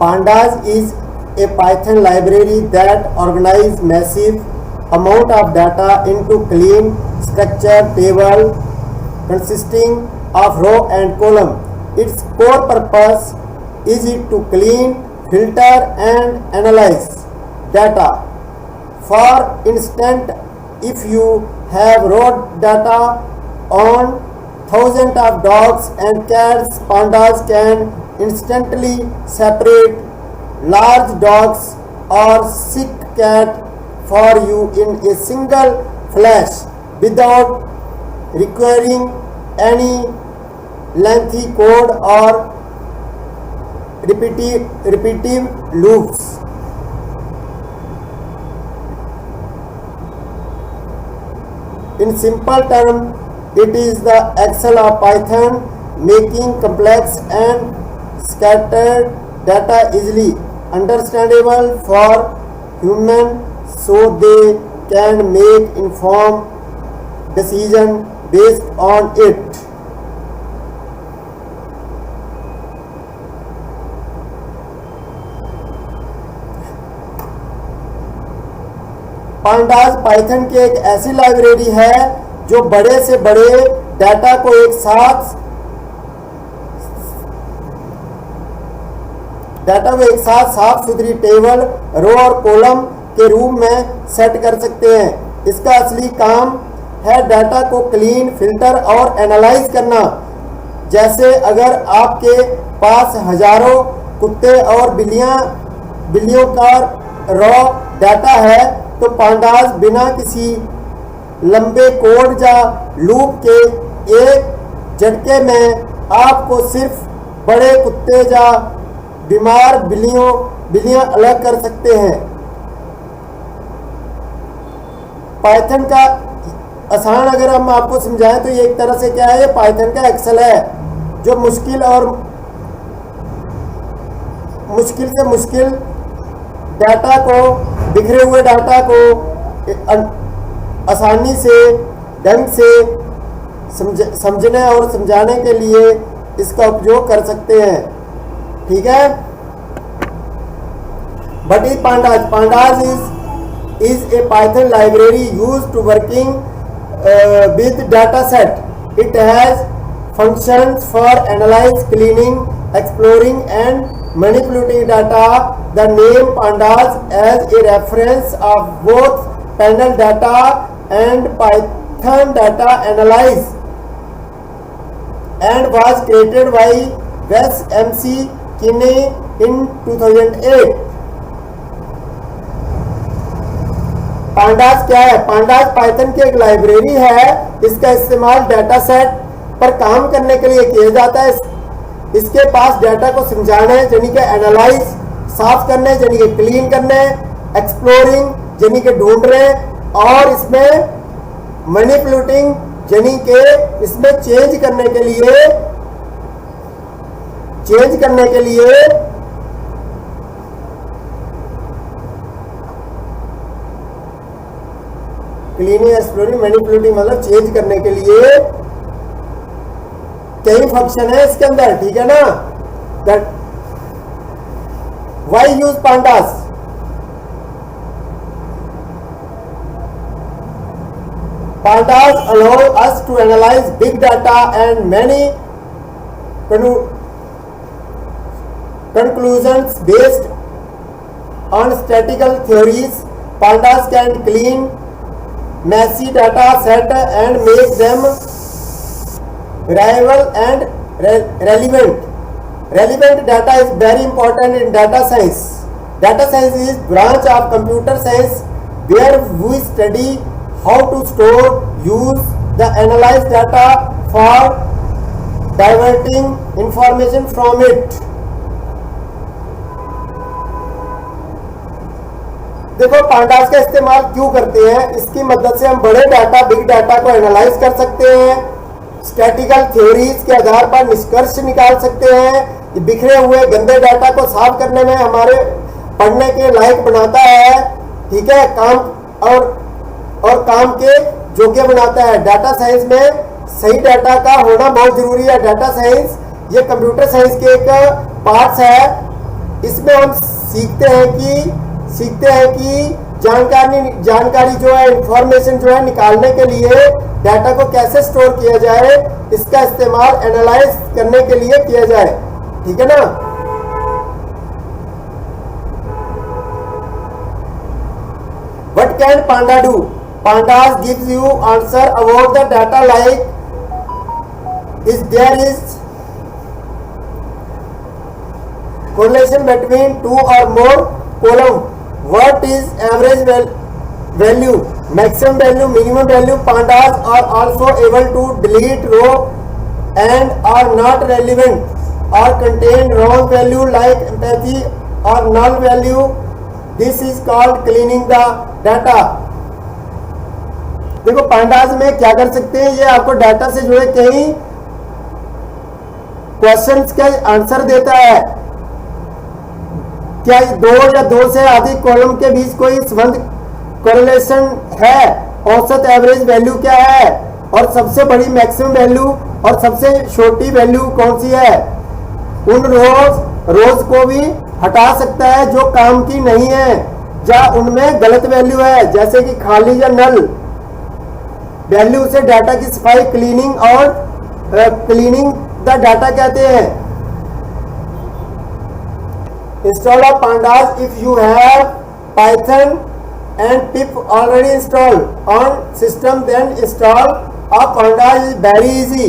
Pandas is a Python library that organizes massive amount of data into clean structured table consisting of row and column. Its core purpose is to clean, filter and analyze data. For instance, if you have raw data on thousands of dogs and cats, Pandas can instantly separate large dogs or sick cat for you in a single flash without requiring any lengthy code or repetitive loops. In simple terms, it is the Excel of Python, making complex and scattered data easily understandable for humans so they can make informed decisions based on it. Pandas Python की एक ऐसी library है जो बड़े से बड़े data को एक साथ साफ सुथरी टेबल, रो और कॉलम के रूप में सेट कर सकते हैं। इसका असली काम है डाटा को क्लीन, फिल्टर और एनालाइज करना। जैसे अगर आपके पास हजारों कुत्ते और बिल्लियों का रॉ डाटा है तो पांडास बिना किसी लंबे कोड या लूप के एक झटके में आपको सिर्फ बड़े कुत्ते या बीमार बिल्लियां अलग कर सकते हैं। पाइथन का आसान अगर हम आपको समझाएं तो ये एक तरह से क्या है, ये पाइथन का एक्सेल है जो मुश्किल से मुश्किल डाटा को, बिखरे हुए डाटा को आसानी से ढंग से समझने और समझाने के लिए इसका उपयोग कर सकते हैं। ठीक है। But is pandas is a Python library used to working with data set. It has functions for analyze, cleaning, exploring and manipulating data. The name Pandas as a reference of both panel data and Python data analyze and was created by Wes MC Kinney in 2008. Pandas क्या है? Pandas Python की एक library है। इसका इस्तेमाल data set पर काम करने के लिए किया जाता है। इसके पास डाटा को समझाने यानी कि एनालाइज, साफ करने यानी कि क्लीन करने, एक्सप्लोरिंग यानी कि ढूंढने और इसमें मैनिपुलेटिंग यानी कि इसमें चेंज करने के लिए क्लीनिंग, एक्सप्लोरिंग, मैनिपुलेटिंग मतलब चेंज करने के लिए कई फंक्शन है इसके अंदर। ठीक है ना। That why use pandas? Pandas allow us to analyze big data and many conclusions based on statistical theories. Pandas can clean messy data set and make them reliable and relevant. Relevant data is very important in data science. Data science is branch of computer science where we study how to store, use the analyzed data for diverting information from it. देखो pandas का इस्तेमाल क्यों करते हैं? इसकी मदद से हम बड़े डाटा, बिग डाटा को एनालाइज कर सकते हैं, स्टैटिकल थ्योरीज के आधार पर निष्कर्ष निकाल सकते हैं, बिखरे हुए गंदे डाटा को साफ करने में हमारे पढ़ने के लायक बनाता है। ठीक है। और काम के योग्य बनाता है। डाटा साइंस में सही डाटा का होना बहुत जरूरी है। डाटा साइंस ये कंप्यूटर साइंस के एक पार्ट्स है। इसमें हम सीखते हैं कि जानकारी जो है, इंफॉर्मेशन जो है निकालने के लिए डाटा को कैसे स्टोर किया जाए, इसका इस्तेमाल एनालाइज करने के लिए किया जाए। ठीक है ना। What can panda do? Pandas gives you answer about the data like is there is correlation between two or more column. What is average value, maximum value, minimum value? Pandas are also able to delete row and are not relevant or contain wrong value like empathy or null value. This is called cleaning the data. देखो pandas में क्या कर सकते हैं, ये आपको data से जुड़े कई क्वेश्चंस का आंसर देता है। क्या दो या दो से अधिक कॉलम के बीच कोई संबंध, कोरिलेशन है, औसत एवरेज वैल्यू क्या है, और सबसे बड़ी मैक्सिमम वैल्यू और सबसे छोटी वैल्यू कौन सी है। उन रोज को भी हटा सकता है जो काम की नहीं है, जहां उनमें गलत वैल्यू है, जैसे कि खाली या नल वैल्यू से डाटा की सफाई, क्लीनिंग और क्लीनिंग द डाटा कहते हैं। Install of pandas if you have python and pip already installed on system, then install of pandas is very easy.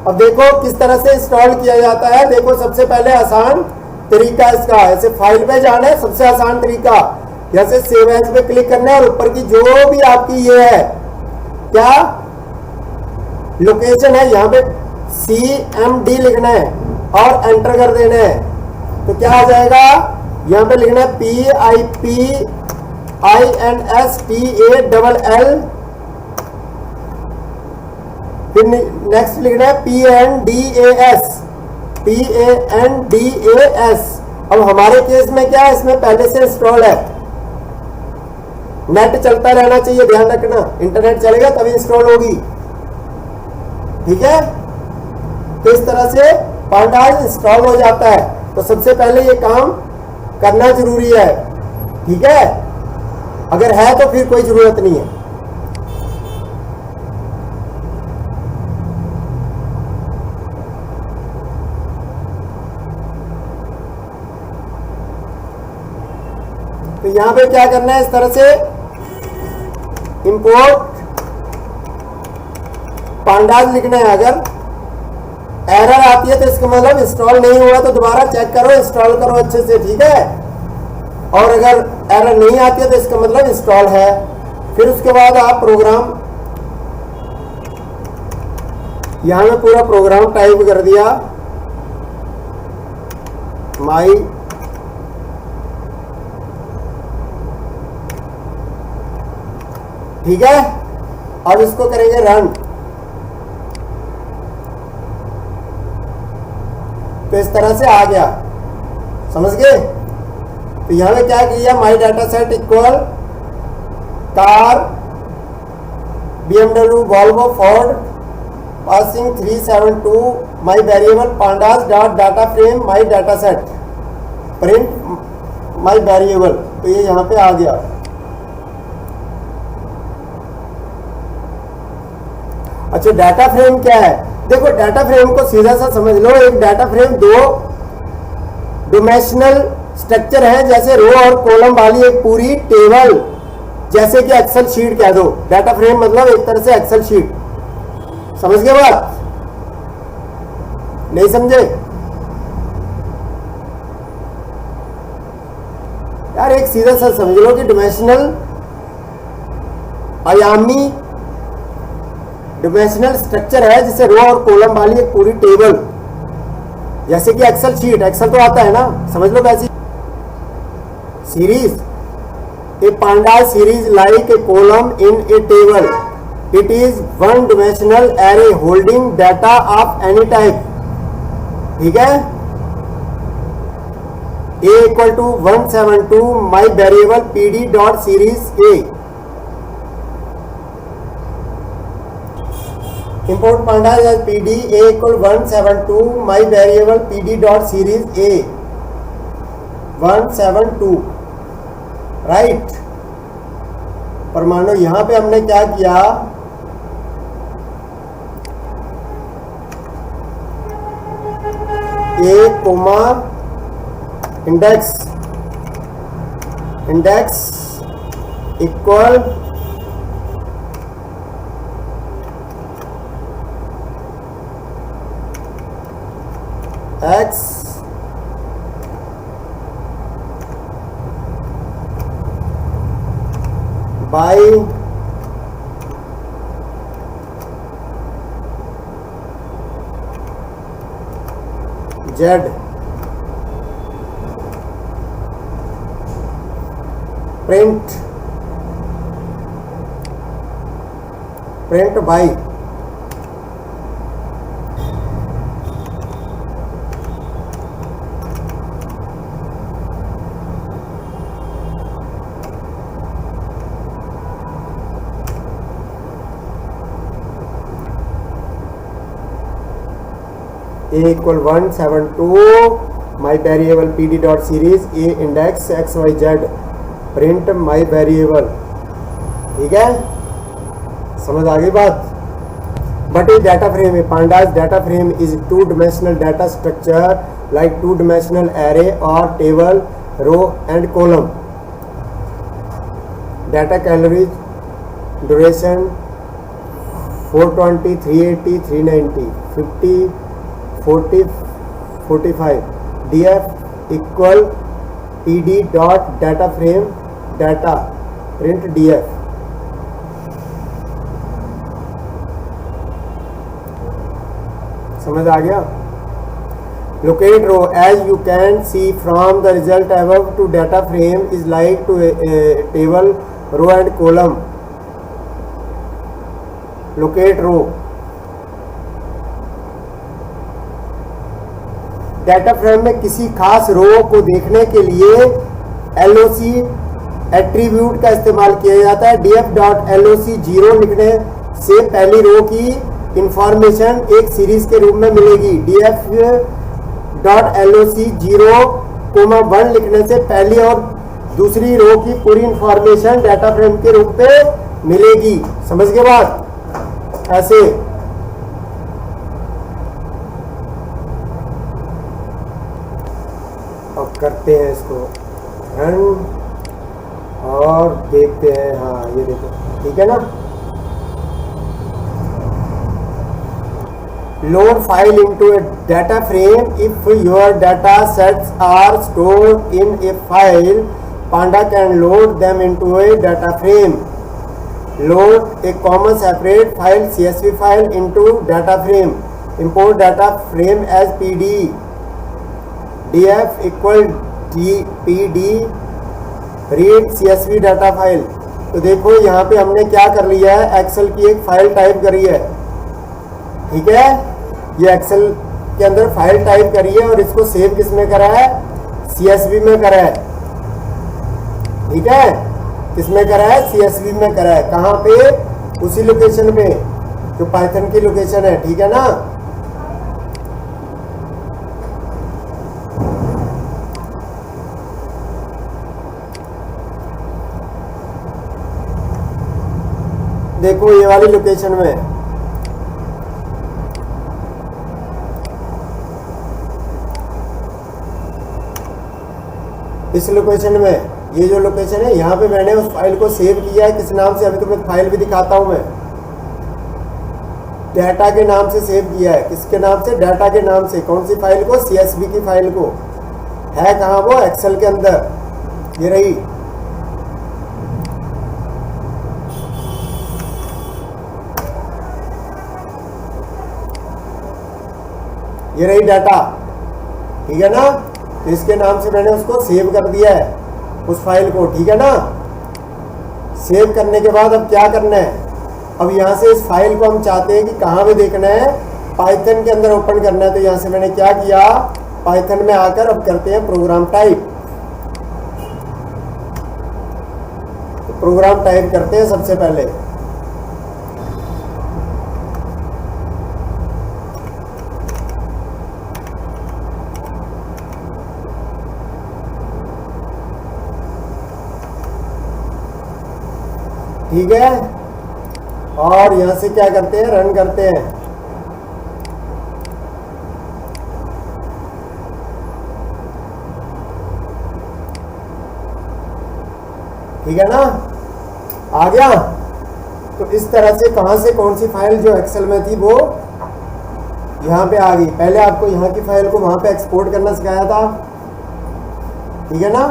अब देखो किस तरह से इंस्टॉल किया जाता है। देखो सबसे पहले आसान तरीका इसका, ऐसे फाइल पे जाना है, सबसे आसान तरीका, जैसे सेव एज पे क्लिक करना है और ऊपर की जो भी आपकी ये है क्या लोकेशन है, यहाँ पे CMD लिखना है और एंटर कर देना है। तो क्या आ जाएगा, यहाँ पे लिखना है PIPINSTALL, फिर नेक्स्ट लिखना है PANDAS। अब हमारे केस में क्या है, इसमें पहले से इंस्टॉल है। नेट चलता रहना चाहिए, ध्यान रखना, इंटरनेट चलेगा तभी इंस्टॉल होगी। ठीक है, तो इस तरह से pandas इंस्टॉल हो जाता है। तो सबसे पहले ये काम करना जरूरी है। ठीक है, अगर है तो फिर कोई जरूरत नहीं है। तो यहां पे क्या करना है, इस तरह से इंपोर्ट pandas लिखना है। अगर एरर आती है तो इसका मतलब इंस्टॉल नहीं हुआ, तो दोबारा चेक करो, इंस्टॉल करो अच्छे से। ठीक है, और अगर एरर नहीं आती है तो इसका मतलब इंस्टॉल है। फिर उसके बाद आप प्रोग्राम, यहां में पूरा प्रोग्राम टाइप कर दिया, माई ठीक है, अब इसको करेंगे रन। तो इस तरह से आ गया, समझ गए। तो यहां पे क्या किया, माई data set equal car BMW Volvo Ford passing 372 my variable pandas dot data frame my data set print my variable. तो ये यहां पे आ गया। अच्छा, डाटा फ्रेम क्या है, देखो डाटा फ्रेम को सीधा सा समझ लो। एक डाटा फ्रेम दो डिमेंशनल स्ट्रक्चर है, जैसे रो और कॉलम वाली एक पूरी टेबल, जैसे कि एक्सेल शीट कह दो। डाटा फ्रेम मतलब एक तरह से एक्सेल शीट। समझ गए बात, नहीं समझे यार, एक सीधा सा समझ लो कि डिमेंशनल आयामी डिमेंशनल स्ट्रक्चर है, जिसे रो और कॉलम वाली एक पूरी टेबल, जैसे कि एक्सेल शीट। एक्सेल तो आता है ना, समझ लो कैसी series. A pandas series like a column in a table, it is one dimensional array holding data of any type. ठीक है, A equal to 172 my variable PD dot series A. Import pandas as PD A equal 172 my variable PD dot series A। 172, right. पर मानो यहां पे हमने क्या किया, A comma index equal X by Z, print by A equal 172 my variable pd dot series A index xyz print my variable, ठीक है, समझ आ गई बात। But a data frame, a pandas data frame is two-dimensional data structure like two-dimensional array or table, row and column. Data calories, duration 420, 380, 390, 50, 40, 45, df equal pd dot data frame data print df, समझ आ गया। Locate row, as you can see from the result above, to data frame is like to a table, row and column. Locate row, data frame में किसी खास रो को देखने के लिए LOC एट्रीब्यूट का इस्तेमाल किया जाता है। df डॉट LOC 0 लिखने से पहली रो की इंफॉर्मेशन एक सीरीज के रूप में मिलेगी। df डॉट LOC 0,1 लिखने से पहली और दूसरी रो की पूरी इंफॉर्मेशन डाटा फ्रेम के रूप में मिलेगी। समझ गए बात? ऐसे अब करते हैं इसको रन और देखते हैं। हाँ ये देखो, ठीक है ना। Load file into a data frame if your data sets are stored in a file, panda can load them into a data frame. Load a common separate file CSV file into data frame. Import data frame as PD, df equal pd read CSV data file. तो देखो यहाँ पे हमने क्या कर लिया है, Excel की एक फाइल टाइप करी है, ठीक है। ये एक्सेल के अंदर फाइल टाइप करी है और इसको सेव किस में करा है, CSV में करा है, ठीक है। किस में करा है, CSV में करा है। कहाँ पे, उसी लोकेशन में जो पाइथन की लोकेशन है, ठीक है ना। देखो ये वाली लोकेशन में, इस लोकेशन में, ये जो लोकेशन है यहाँ पे मैंने उस फाइल को सेव किया है। किस नाम से, अभी तुम्हें फाइल भी दिखाता हूँ मैं। डाटा के नाम से सेव किया है। किसके नाम से, डाटा के नाम से। कौन सी फाइल को, CSV की फाइल को। है कहाँ वो, एक्सेल के अंदर, ये रही। ये रही डाटा, ठीक है ना। तो इसके नाम से मैंने उसको सेव कर दिया है, उस फाइल को, ठीक है ना। सेव करने के बाद अब क्या करना है, अब यहाँ से इस फाइल को हम चाहते हैं कि कहाँ पे देखना है, पाइथन के अंदर ओपन करना है। तो यहाँ से मैंने क्या किया, पाइथन में आकर अब करते हैं प्रोग्राम टाइप। तो प्रोग्राम टाइप करते हैं सबसे पहले। ठीक है। और यहां से क्या करते हैं, रन करते हैं। ठीक है ना, आ गया। तो इस तरह से कहां से कौन सी फाइल जो एक्सेल में थी वो यहां पे आ गई। पहले आपको यहां की फाइल को वहां पे एक्सपोर्ट करना सिखाया था, ठीक है ना।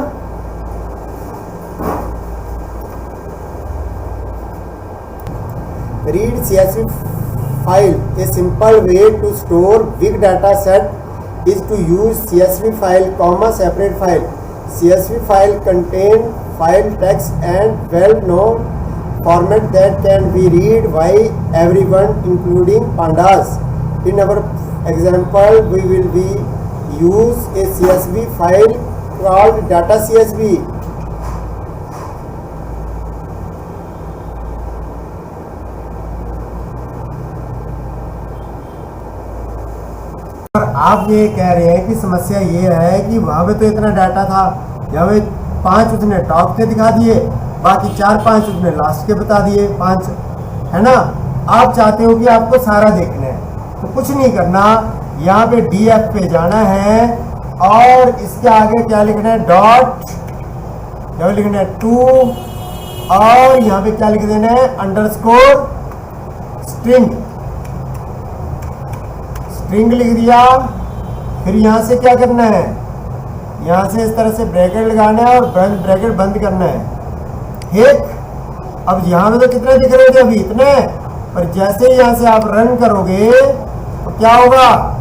Read CSV file. A simple way to store big data set is to use CSV file, separate file. CSV file contain file text and well-known format that can be read by everyone, including pandas. In our example, we will be use a CSV file called data CSV. आप ये कह रहे हैं कि समस्या ये है कि वहां पे तो इतना डाटा था, यहाँ पे 5 उसने टॉप के दिखा दिए, बाकी 4-5 उसने लास्ट के बता दिए, 5 है ना। आप चाहते हो कि आपको सारा देखना है, तो कुछ नहीं करना, यहाँ पे DF पे जाना है और इसके आगे क्या लिखना है, डॉट, क्या लिखना है 2, और यहाँ पे क्या लिख देना है, अंडरस्कोर स्ट्रिंग लिख दिया। फिर यहाँ से क्या करना है, यहाँ से इस तरह से ब्रैकेट लगाना है और ब्रैकेट बंद करना है, ठीक। अब यहाँ पे तो कितने दिख रहे थे, अभी इतने, पर जैसे ही यहाँ से आप रन करोगे तो क्या होगा,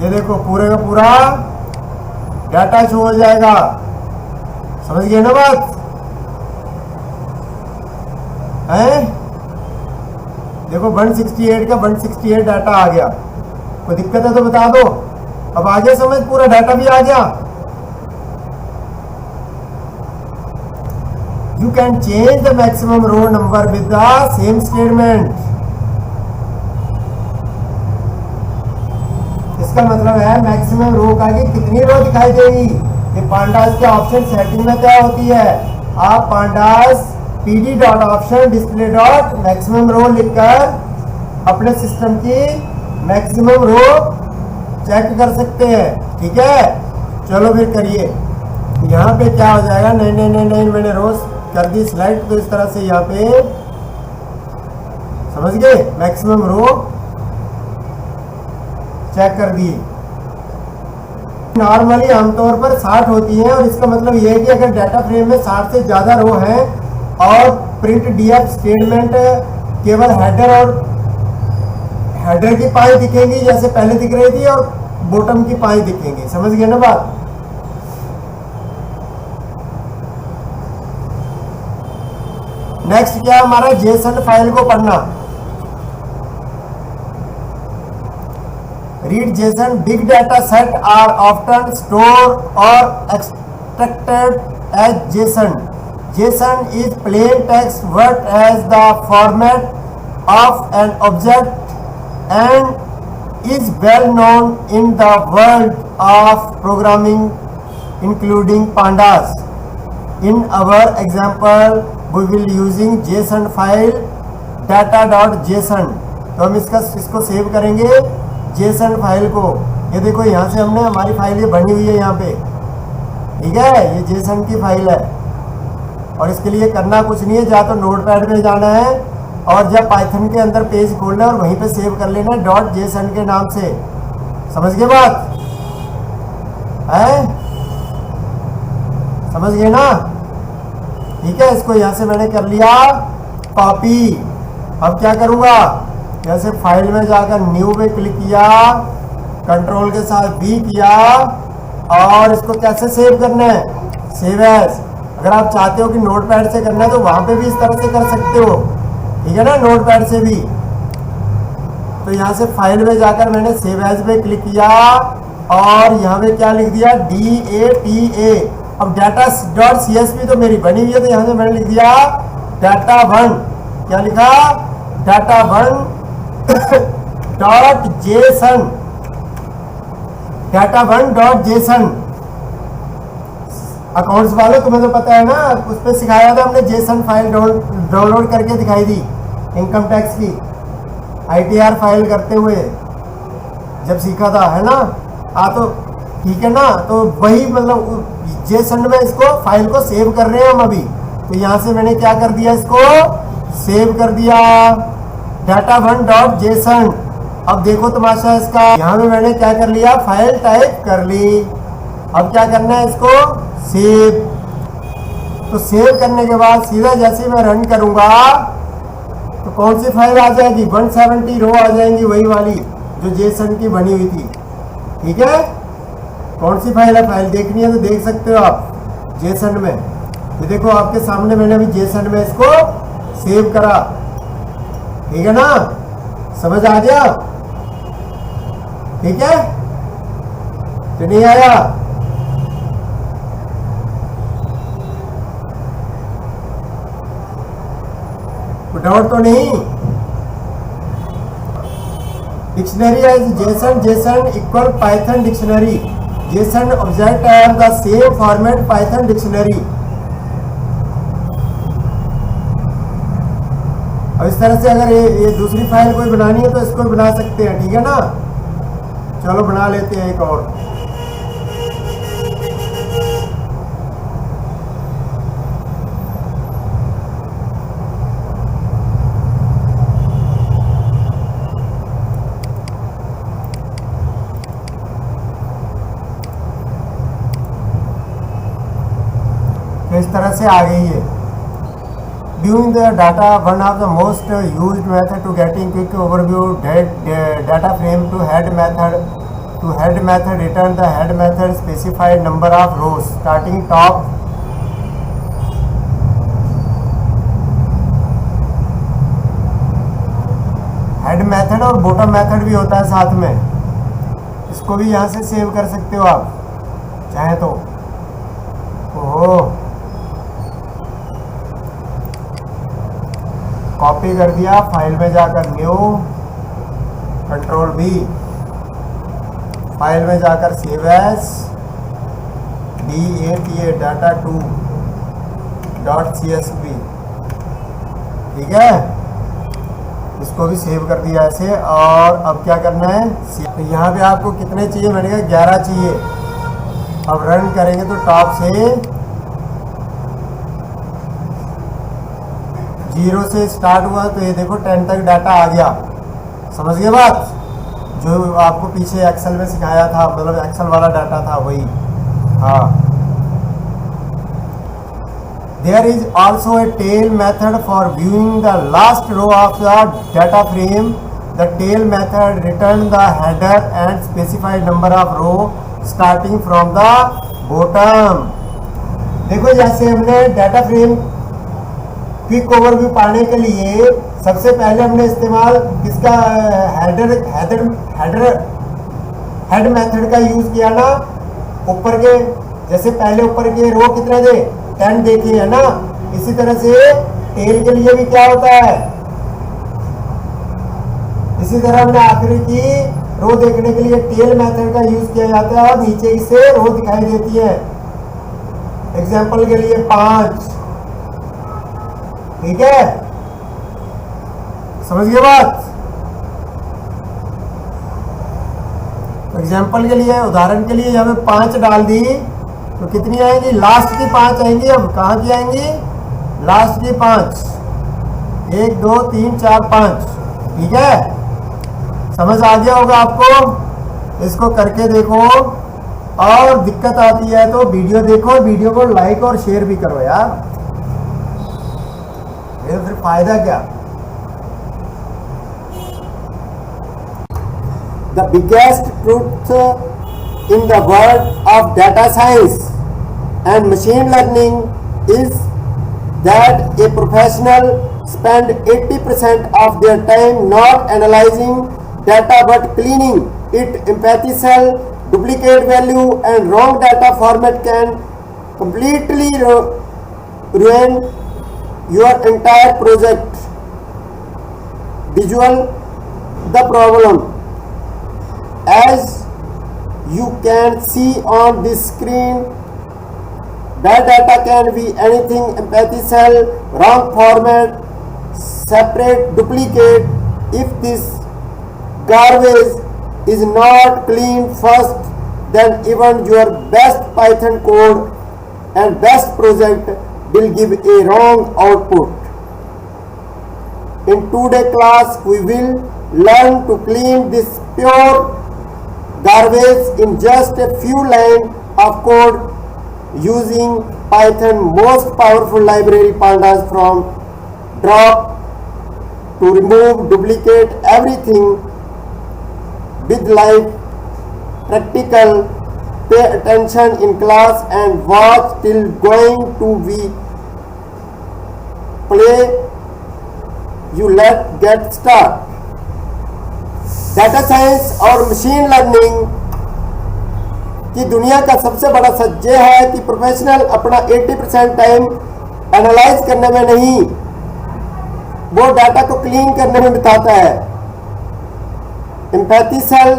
ये देखो पूरे का पूरा डाटा शो हो जाएगा। समझ गए ना बात है। देखो 168 का 168 डाटा आ गया, कोई दिक्कत है तो बता दो। अब आ गया समझ, पूरा डाटा भी आ गया। You can change the maximum row number with the same statement. इसका मतलब है मैक्सिमम रो का कि कितनी रो दिखाई देगी, ये पांडास के ऑप्शन सेटिंग में क्या होती है। आप pandas PD dot option display dot maximum row लिखकर अपने सिस्टम की मैक्सिमम रो चेक कर सकते हैं, ठीक है। चलो फिर करिए, यहाँ पे क्या हो जाएगा, नहीं मैंने रोज कर दी सिलेक्ट, तो इस तरह से यहाँ पे समझ गए मैक्सिमम रो चेक कर दी। नॉर्मली आमतौर पर 60 होती है, और इसका मतलब यह है कि अगर डाटा फ्रेम में 60 से ज्यादा रो है और प्रिंट DF स्टेटमेंट केवल हेडर की पाई दिखेंगी जैसे पहले दिख रही थी, और बॉटम की पाई दिखेंगी। समझ गए ना बात। नेक्स्ट क्या हमारा, जेसन फाइल को पढ़ना। Read JSON, big data set are often store और extracted as JSON. JSON is plain text word as the format of an object and is well known in the world of programming, including pandas. In our example, we will using JSON file data.json. तो हम इसको save करेंगे JSON file को। ये देखो यहाँ से हमने हमारी फाइल ये बनी हुई है यहाँ पे, ठीक है, ये JSON की फाइल है। और इसके लिए करना कुछ नहीं है, या तो नोटपैड पे जाना है और जब पाइथन के अंदर पेज खोलना है और वहीं पे सेव कर लेना है .json के नाम से। समझ गए बात है, समझ गए ना, ठीक है। इसको यहाँ से मैंने कर लिया कॉपी। अब क्या करूँगा, जैसे फाइल में जाकर न्यू पे क्लिक किया, कंट्रोल के साथ V किया, और इसको कैसे सेव करना है, सेव एज। अगर आप चाहते हो कि नोटपैड से करना है तो वहां पे भी इस तरह से कर सकते हो, ठीक है ना, नोटपैड से भी। तो यहाँ से फाइल में जाकर मैंने सेव एज पे क्लिक किया और यहाँ पे क्या लिख दिया, DATA। अब डाटा डॉट CSV तो मेरी बनी हुई है, तो यहाँ से मैंने लिख दिया data1। क्या लिखा, data1 dot JSON, data1 dot JSON। Accounts वालों तुम्हें तो पता है ना, उस पर सिखाया था हमने, जेसन फाइल डाउनलोड करके दिखाई थी इनकम टैक्स की, ITR फाइल करते हुए जब सीखा था, है ना। तो ठीक है ना, तो वही मतलब जेसन में इसको फाइल को सेव कर रहे हैं हम अभी। तो यहाँ से मैंने क्या कर दिया, इसको सेव कर दिया data1.json। अब देखो तमाशा इसका, यहाँ में मैंने क्या कर लिया, फाइल टाइप कर ली। अब क्या करना है, इसको सेव। तो सेव करने के बाद सीधा जैसे मैं रन करूंगा तो कौन सी फाइल आ जाएगी, 170 रो आ जाएंगी, वही वाली जो जेसन की बनी हुई थी। ठीक है, कौन सी फाइल है, फाइल देखनी है तो देख सकते हो आप जेसन में। ये देखो आपके सामने मैंने अभी जेसन में इसको सेव करा। ठीक है ना, समझ आ गया? ठीक है तो नहीं आया? डाउट तो नहीं? Dictionary as JSON, JSON equal Python dictionary, JSON object है the same format Python dictionary. और इस तरह से अगर ये दूसरी फाइल कोई बनानी है तो इसको भी बना सकते हैं। ठीक है ना, चलो बना लेते हैं एक और। तो इस तरह से आ गई है। Viewing the data, one of the most used method to getting quick overview, data frame to head method. To head method, return the head method specified number of rows starting top. Head method और bottom method भी होता है साथ में, इसको भी यहाँ से सेव कर सकते हो आप चाहे तो। ओहो, कॉपी कर दिया, फाइल में जाकर न्यू, कंट्रोल V, फाइल में जाकर सेव एज DATA data2.csv। ठीक है, इसको भी सेव कर दिया ऐसे। और अब क्या करना है, तो यहाँ पे आपको कितने चाहिए, मैंने कहा 11 चाहिए। अब रन करेंगे तो टॉप से 0 से स्टार्ट हुआ, तो ये देखो 10 तक डाटा आ गया। समझ गए बात, जो आपको पीछे एक्सेल में सिखाया था, मतलब एक्सेल वाला डाटा था वही। हाँ, there is also a tail method for viewing the last row of the data frame. The tail method return the header and specified number of row starting from the bottom. देखो जैसे हमने data frame quick overview पाने के लिए सबसे पहले हमने इस्तेमाल किसका, हेड मेथड का यूज किया ना। ऊपर के जैसे पहले ऊपर के रो कितने थे, 10 देखिए, है ना। इसी तरह से टेल के लिए भी क्या होता है, इसी तरह हमने आखिरी की रो देखने के लिए टेल मेथड का यूज किया जाता है और नीचे से रो दिखाई देती है। एग्जाम्पल के लिए 5। ठीक है, समझ गए बात। एग्जाम्पल के लिए, उदाहरण के लिए हमें 5 डाल दी तो कितनी आएंगी, लास्ट की 5 आएंगी। अब कहाँ की आएंगी, लास्ट की 5, 1 2 3 4 5। ठीक है, समझ आ गया होगा आपको। इसको करके देखो, और दिक्कत आती है तो वीडियो देखो, वीडियो को लाइक और शेयर भी करो यार, ये फिर फायदा क्या। The biggest truth in the world of data science and machine learning is that a professional spend 80% of their time not analyzing data but cleaning it. Empathy cell, duplicate value and wrong data format can completely ruin your entire project. Visual the problem. As you can see on this screen, Bad data can be anything: empathy cell, wrong format, separate, duplicate. If this garbage is not cleaned first, then even your best Python code and best project will give a wrong output. In today's class, we will learn to clean this pure garbage in just a few lines of code using Python most powerful library pandas from drop to remove, duplicate everything with live practical. Pay attention in class and watch till going to be play. You let get start. Data science और machine learning की दुनिया का सबसे बड़ा सच ये है कि professional अपना 80% टाइम एनालाइज करने में नहीं, वो डाटा को क्लीन करने में बिताता है। एम्पैथी सेल,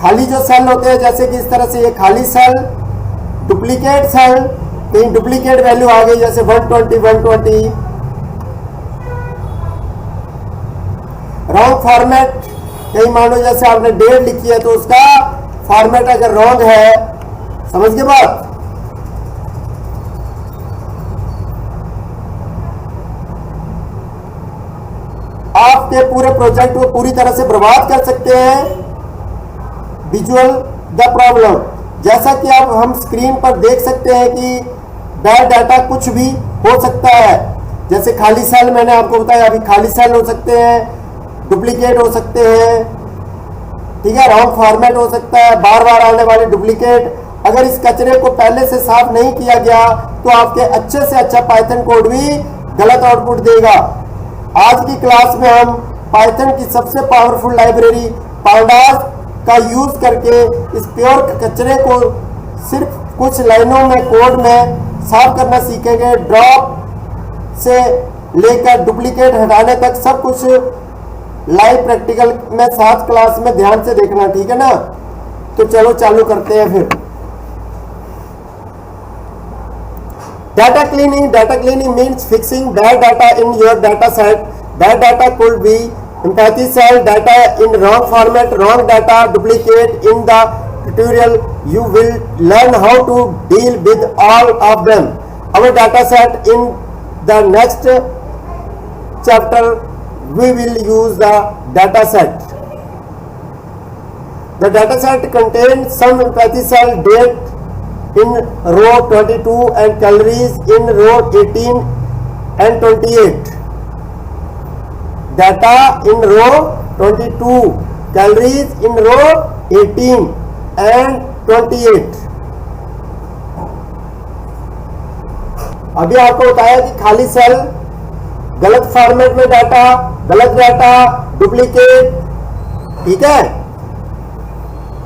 खाली जो सेल होते हैं, जैसे कि इस तरह से ये खाली सेल, डुप्लीकेट सेल, कहीं डुप्लीकेट वैल्यू आ गई जैसे 120, रॉन्ग फॉर्मेट, कहीं मानो जैसे आपने डेट लिखी है तो उसका फॉर्मेट अगर रॉन्ग है, समझ गए बात। आपके पूरे प्रोजेक्ट को पूरी तरह से बर्बाद कर सकते हैं। विजुअल द प्रॉब्लम, जैसा कि आप हम स्क्रीन पर देख सकते हैं कि बैड डाटा कुछ भी हो सकता है। जैसे खाली सेल मैंने आपको बताया, अभी खाली सेल हो सकते हैं, डुप्लीकेट हो सकते हैं, ठीक है, रॉन्ग फॉर्मेट हो सकता है, बार बार आने वाले डुप्लीकेट। अगर इस कचरे को पहले से साफ नहीं किया गया तो आपके अच्छे से अच्छा पाइथन कोड भी गलत आउटपुट देगा। आज की क्लास में हम पाइथन की सबसे पावरफुल लाइब्रेरी पांडास का यूज करके इस प्योर कचरे को सिर्फ कुछ लाइनों में कोड में साफ करना सीखेंगे। ड्रॉप से लेकर डुप्लीकेट हटाने तक सब कुछ लाइव प्रैक्टिकल में साथ क्लास में ध्यान से देखना, ठीक है ना। तो चलो चालू करते हैं फिर। Data cleaning means fixing bad data in your data set. Bad data could be empathy cell, data in wrong format, wrong data, duplicate. In the tutorial you will learn how to deal with all of them. Our data set in the next chapter we will use the data set. The data set contains some empathy cell date in row 22 and calories in row 18 and 28. Data in row 22, calories in row 18 and 28. अभी आपको बताया कि खाली cell, गलत format में data, गलत data, duplicate, ठीक है।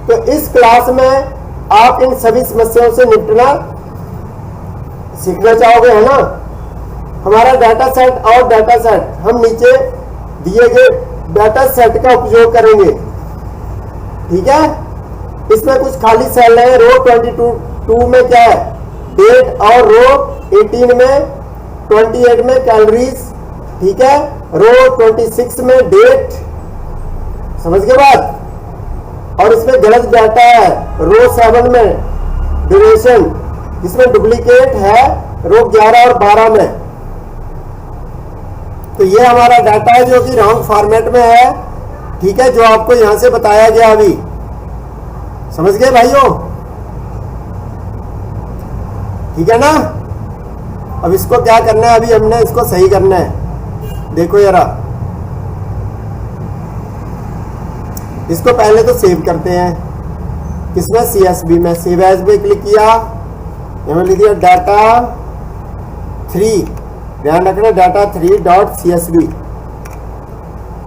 तो इस क्लास में आप इन सभी समस्याओं से निपटना सीखना चाहोगे, है ना। हमारा डाटा सेट और डाटा सेट हम नीचे दिए गए डाटा सेट का उपयोग करेंगे, ठीक है। इसमें कुछ खाली सेल है। रो 22 में क्या है, डेट, और रो 18 में 28 में कैलोरीज, ठीक है। रो 26 में डेट, समझ के बाद। और इसमें गलत डाटा है रो 7 में ड्यूरेशन, जिसमें डुप्लीकेट है रो 11 और 12 में। तो ये हमारा डाटा है जो कि रॉन्ग फॉर्मेट में है, ठीक है, जो आपको यहां से बताया गया अभी। समझ गए भाइयों, ठीक है ना। अब इसको क्या करना है, अभी हमने इसको सही करना है। देखो जरा, इसको पहले तो सेव करते हैं, किसमें, CSV में। सेव एज पे क्लिक किया, यहां लिख दिया डाटा 3, ध्यान रखना डाटा 3.csv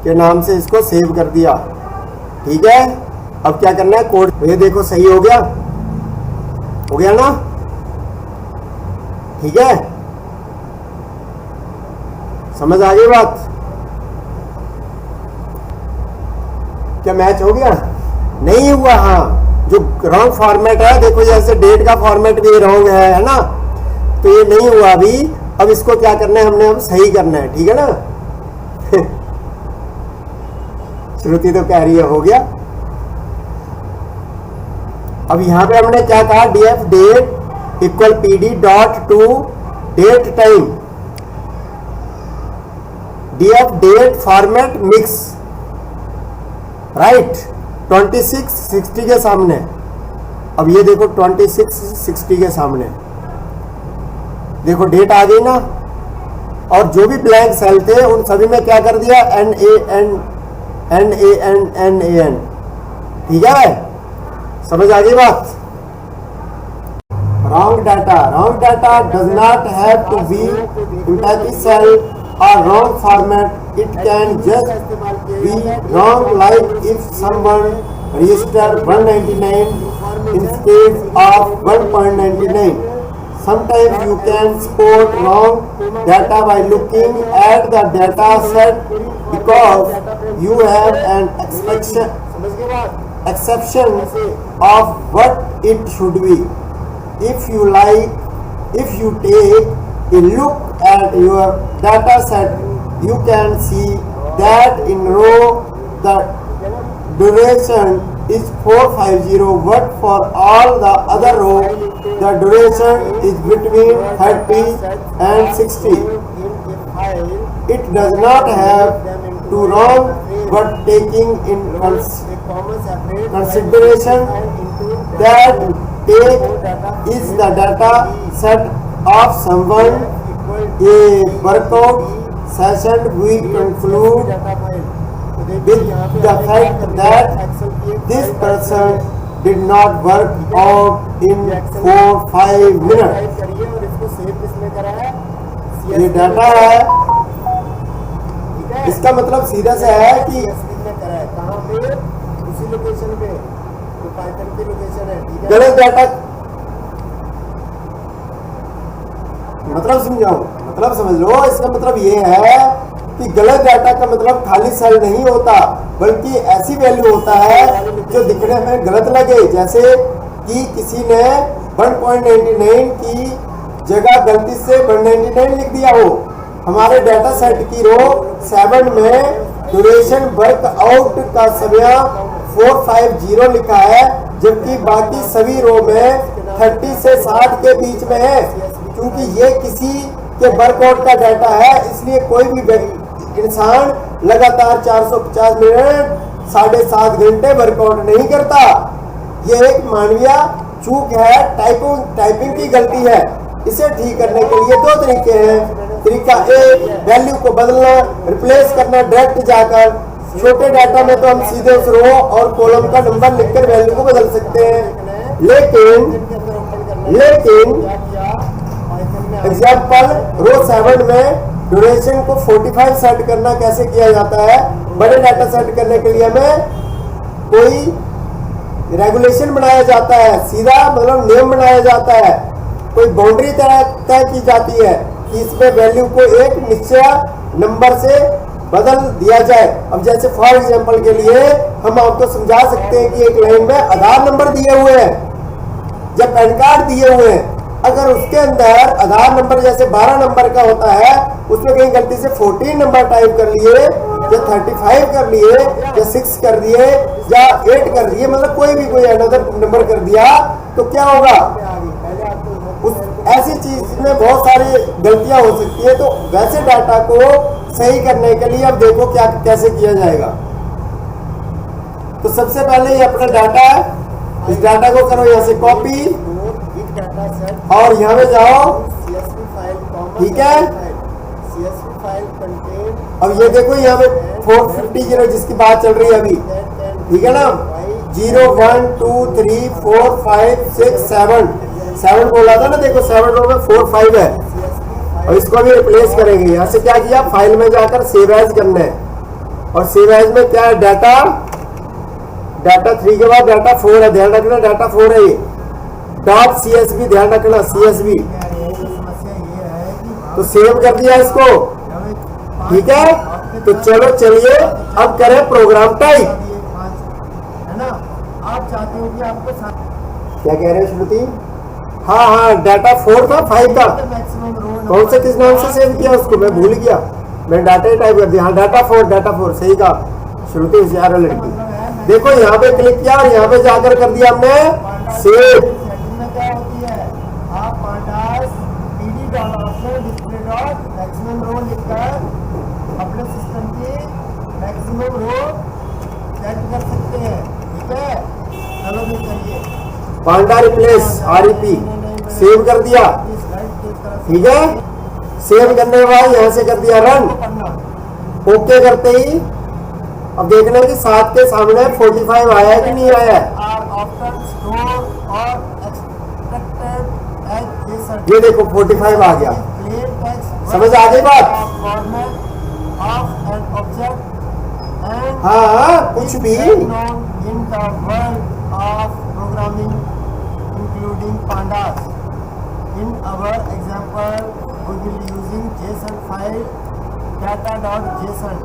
के नाम से इसको सेव कर दिया, ठीक है। अब क्या करना है, कोड, ये देखो सही हो गया ना, ठीक है। समझ आ गई बात, क्या मैच हो गया, नहीं हुआ, हाँ जो रॉन्ग फॉर्मेट है, देखो जैसे डेट का फॉर्मेट भी रॉन्ग है ना, तो ये नहीं हुआ अभी। अब इसको क्या करना है, हमने अब सही करना है, ठीक है ना। श्रुति तो कह रही है हो गया। अब यहां पे हमने क्या कहा, df date equal pd dot to date time, df date format mix, right, 2660 के सामने। अब ये देखो 2660 के सामने देखो डेट आ गई ना, और जो भी ब्लैंक सेल थे उन सभी में क्या कर दिया, NaN, ठीक है, समझ आ गई बात। Wrong data does not have to be empty cell or wrong format. It can just be wrong, like if someone registered 199 instead of 1.99. Sometimes you can spot wrong data by looking at the data set because you have an exception of what it should be. If you take a look at your data set, you can see that in row the duration is 450, but for all the other row the duration is between 30 and 60. It does not have to wrong, but taking in consideration that take is the data set of someone, a workout session, we conclude with the fact that this person did not work out in 4-5 minutes. ये data है, इसका मतलब सीधा से है कि कहाँ पे, उसी लोकेशन पे, तो पाइथन की लोकेशन है, ठीक है। गलत डाटा मतलब समझाओ, मतलब समझ लो, इसका मतलब ये है कि गलत डाटा का मतलब खाली सेल नहीं होता, बल्कि ऐसी वैल्यू होता है जो दिखने में गलत लगे। जैसे कि किसी ने 1.99 की जगह गलती से 199 लिख दिया हो। हमारे डाटा सेट की रो 7 में ड्यूरेशन वर्कआउट का समय 450 लिखा है, जबकि बाकी सभी रो में 30 से 60 के बीच में है। क्योंकि ये किसी के वर्कआउट का डाटा है, इसलिए कोई भी इंसान लगातार 450 मिनट 7.5 घंटे वर्कआउट नहीं करता। ये एक मानवीय चूक है, टाइपिंग की गलती है। इसे ठीक करने के लिए दो तरीके हैं। तरीका ए, वैल्यू को बदलना, रिप्लेस करना डायरेक्ट जाकर। छोटे डाटा में तो हम सीधे उस रो और कॉलम का नंबर लिखकर वैल्यू को बदल सकते हैं, लेकिन एग्जाम्पल रो 7 में ड्यूरेशन को 45 सेट करना कैसे किया जाता है। बड़े डाटा सेट करने के लिए हमें कोई रेगुलेशन बनाया जाता है, सीधा मतलब नियम बनाया जाता है, कोई बाउंड्री तय की जाती है कि इसमें वैल्यू को एक निश्चित नंबर से बदल दिया जाए। अब जैसे फॉर एग्जांपल के लिए हम आपको समझा सकते हैं कि एक लाइन में आधार नंबर दिए हुए हैं या पैन कार्ड दिए हुए हैं, अगर उसके अंदर आधार नंबर जैसे 12 नंबर का होता है, उसमें कहीं गलती से 14 नंबर टाइप कर लिए या 35 कर लिए या 6 कर दिए या 8 कर दिए, मतलब कोई अनदर नंबर कर दिया, तो क्या होगा, ऐसी चीज में बहुत सारी गलतियां हो सकती है। तो वैसे डाटा को सही करने के लिए अब देखो क्या कैसे किया जाएगा। तो सबसे पहले ये अपना डाटा है, इस डाटा को करो यहाँ से कॉपी और यहाँ पे जाओ, ठीक है। अब ये देखो यहाँ पे 450 जिसकी बात चल रही है अभी, ठीक है ना, 0 1 2 3 4 5 6 7 बोला था ना, देखो 7 रो में 4 5 है। और इसको भी रिप्लेस करेंगे। यहाँ से क्या किया, फाइल में जाकर सेव एज करना है, और सेव एज में क्या है, डाटा 3 के बाद डाटा 4 है, ध्यान रखना डाटा 4 है ये। .csv ध्यान रखना, CSV। तो सेव कर दिया इसको, ठीक है। तो चलिए अब करें प्रोग्राम टाइप, है ना। आप चाहती हूँ कि आपको क्या कह रहे हैं श्रुति? हाँ हाँ, डाटा 4 था 5 का कौन से किस नाम से सेव किया उसको मैं भूल गया, मैं डाटा ही टाइप कर दिया। हाँ डाटा 4 सही कहा श्रुति, होशियार है लड़की। देखो यहाँ पे क्लिक किया और यहाँ पे जाकर कर दिया हमने सेव। क्या होती है, आप pandas PD dot option display dot maximum row लिखकर अपने सिस्टम की मैक्सिमम रो सेट कर सकते हैं। ठीक है, चलो भी करिए। पांडा रिप्लेस REP सेव कर दिया। ठीक है, सेव करने के बाद यहाँ से कर दिया रन। ओके करते ही अब देखना है कि 7 के सामने 45 आया है कि नहीं आया है। ये देखो 45 आ गया। समझ आ गई बात? हाँ कुछ भी including pandas. In our example, we will using JSON file data.json.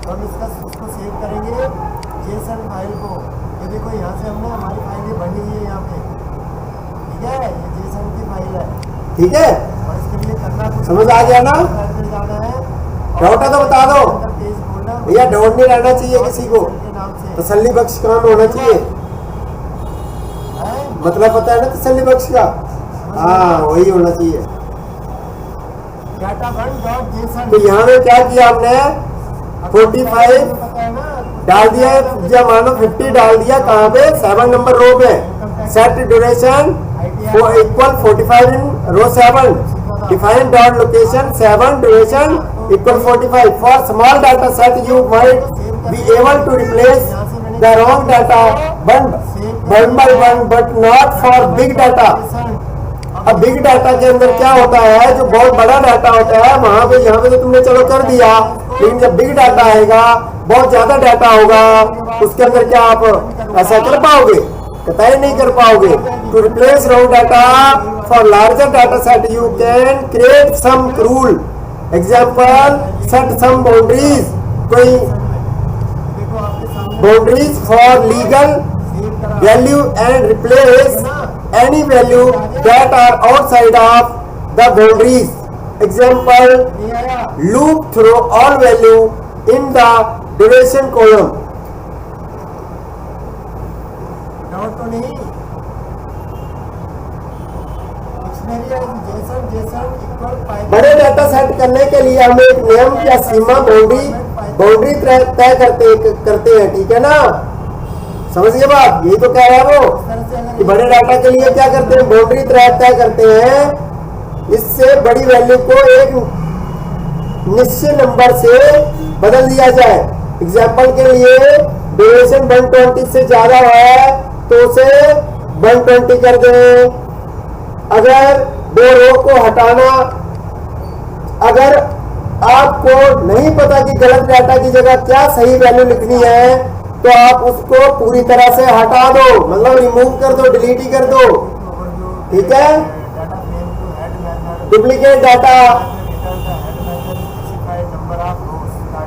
तो हम इसको सेव करेंगे JSON फाइल को। ये देखो यहाँ से हमने हमारी फाइल बनी हुई है यहाँ पे। ठीक है, ये JSON की फाइल है। ठीक है, और इसके लिए करना कुछ समझ आ गया ना? जाना है, डाउट है तो बता दो भैया, डाउट नहीं रहना चाहिए किसी को, तसल्ली बख्श काम होना चाहिए। मतलब पता है ना तसल्ली बख्श का? हाँ वही होना चाहिए। तो यहाँ में क्या किया हमने 45 डाल दिया, जब मानो 50 डाल दिया कहाँ पे 7 नंबर रो पे। Set duration equal 45 in row 7, define dot location 7 duration equal 45। For small data set you might be able to replace the wrong data one by one but not for big data. अब big data के अंदर क्या होता है, जो बहुत बड़ा data होता है वहां पे, यहाँ पे तो तुमने चलो कर दिया, लेकिन जब बिग डाटा आएगा, बहुत ज्यादा डाटा होगा, उसके अंदर क्या आप ऐसा कर पाओगे? कतई नहीं कर पाओगे। To replace wrong data for larger data set you can create some rule. Example, set some boundaries, कोई boundaries for legal value and replace any value that are outside of the boundaries. Example, loop through all value in the duration column. Doubt तो नहीं? बड़े data set करने के लिए हमें एक नियम या सीमा बाउंड्री तय करते हैं। ठीक है ना, समझिए बात, यही तो कह रहा है वो कि बड़े डाटा के लिए क्या करते हैं, बाउंड्री तय करते हैं। इससे बड़ी वैल्यू को एक निश्चित नंबर से बदल दिया जाए। एग्जाम्पल के लिए ड्यूरेशन 120 से ज्यादा है तो उसे 120 कर दें। अगर 2 रो को हटाना, अगर आपको नहीं पता कि गलत डाटा की जगह क्या सही वैल्यू लिखनी है तो आप उसको पूरी तरह से हटा दो, मतलब रिमूव कर दो, डिलीट ही कर दो। ठीक है, डुप्लीकेट डाटा,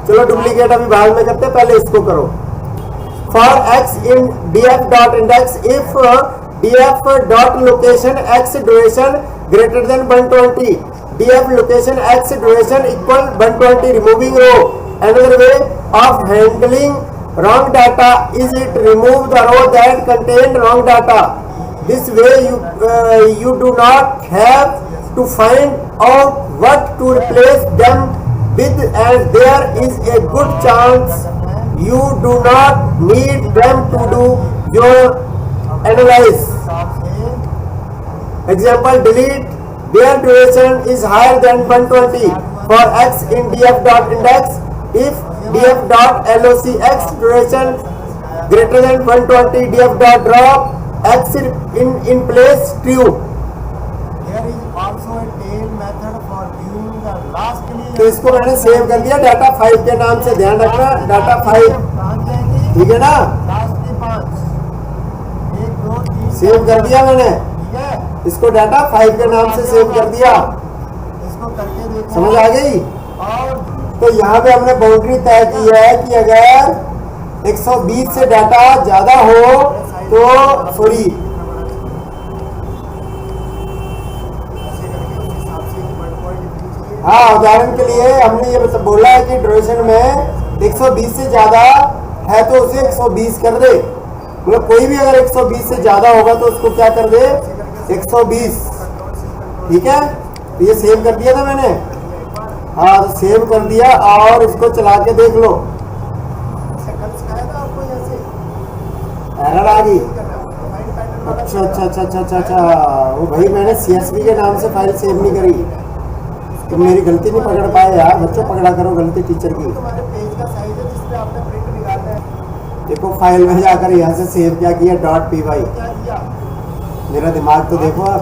चलो डुप्लीकेट अभी बाद में करते, पहले इसको करो। For x in df dot index if df dot location x duration greater than 120, df location x duration equal 120, removing row. Another way of handling wrong data is it remove the row that contain wrong data. This way you do not have to find out what to replace them with, and there is a good chance you do not need them to do your analysis. Example, delete where duration is higher than 120 for x in df dot index. If df dot loc x duration greater than 120, df dot drop x in place true. There is also a tail method for viewing the last. तो इसको मैंने save कर दिया data 5 के नाम से, ध्यान रखना डाटा 5, ठीक है ना? लास्ट के 5 1 2 3 सेव कर दिया मैंने, ठीक है? इसको डाटा 5 के नाम से सेव कर दिया। इसको करके देखो, समझ आ गई? और तो यहाँ पे हमने बाउंड्री तय की है कि अगर 120 से डाटा ज्यादा हो तो सॉरी हाँ, उदाहरण के लिए हमने ये बोला है कि ड्यूरेशन में 120 से ज्यादा है तो उसे 120 कर दे, मतलब कोई भी अगर 120 से ज्यादा होगा तो उसको क्या कर दे 120। ठीक है, तो ये सेव कर दिया था मैंने। हाँ, तो सेव कर दिया और इसको चला के देख लो। एरर आ गई। अच्छा अच्छा अच्छा अच्छा अच्छा अच्छा, वो भाई मैंने CSV के नाम से फाइल सेव नहीं करी। तुम मेरी गलती नहीं पकड़ पाए यार, बच्चों पकड़ा करो गलती टीचर की। देखो फाइल में जाकर यहाँ से सेव क्या किया .py, मेरा दिमाग तो देखो आप।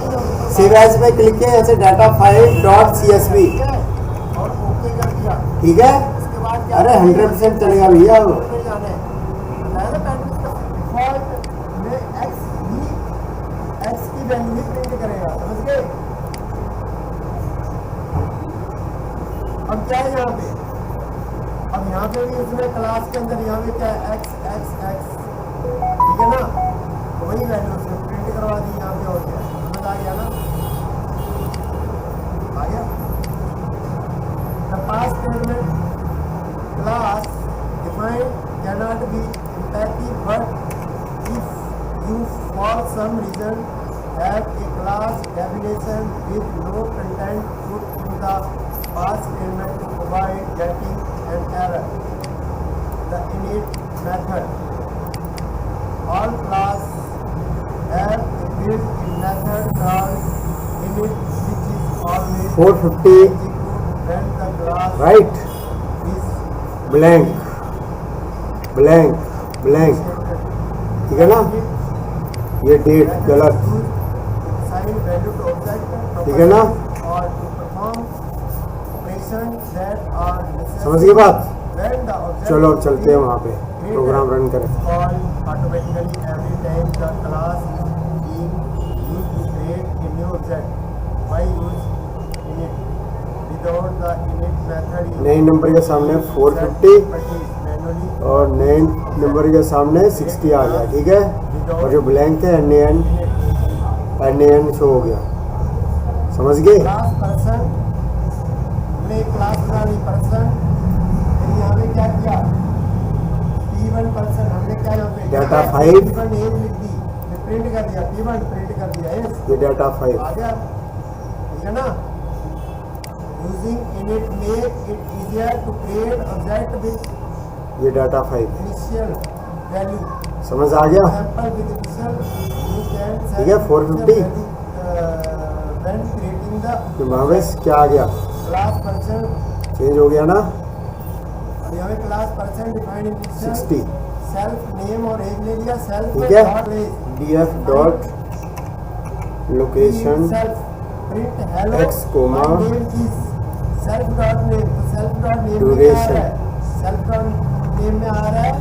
सेव एज पे क्लिक किया, यहाँ से डाटा फाइल .csv। ठीक है, अरे 100% चलेगा भैया। अब क्या है यहाँ पे, अब यहाँ पे भी उसमें क्लास के अंदर यहाँ पे क्या है x x x, ठीक है ना, तो वही वैल्यू उसने प्रिंट करवा दी यहाँ पे। हो गया, समझ आ गया ना, आ गया। The past statement class defined cannot be imperative, but if you for some reason have a class definition with no content put in the past statement to avoid getting an error, the init method. All class have a built-in method called init, which is always 450 when the class right is blank blank blank। ठीक है ना, ये date गलत, ठीक है ना, समझ गए बात। चलो अब चलते हैं वहाँ पे, प्रोग्राम रन करें। नए नंबर के सामने 450 और नए नंबर के सामने 60 आ गया। ठीक है, और जो ब्लैंक है NaN शो हो गया। समझ गए। क्लास पर्सन यहाँ पे क्या किया, P1 पर्सन हमने क्या यहाँ पे डाटा 5 P1 एज लिख दी, प्रिंट कर दिया, P1 प्रिंट कर दिया, ये डाटा 5 आ गया। ठीक है ना, using init make it easier to create object with ये डाटा 5 इनिशियल वैल्यू। समझ आ गया। Sample with initial you can, ठीक है। 450 व्हेन क्रिएटिंग द भावेश क्या आ गया, क्लास पर्सन चेंज हो गया ना। अब यहाँ पे class person defined in 60 self name और एज ले लिया, सेल्फ ठीक है। df dot location print hello x comma self dot name, तो self dot name duration, self dot name में आ रहा है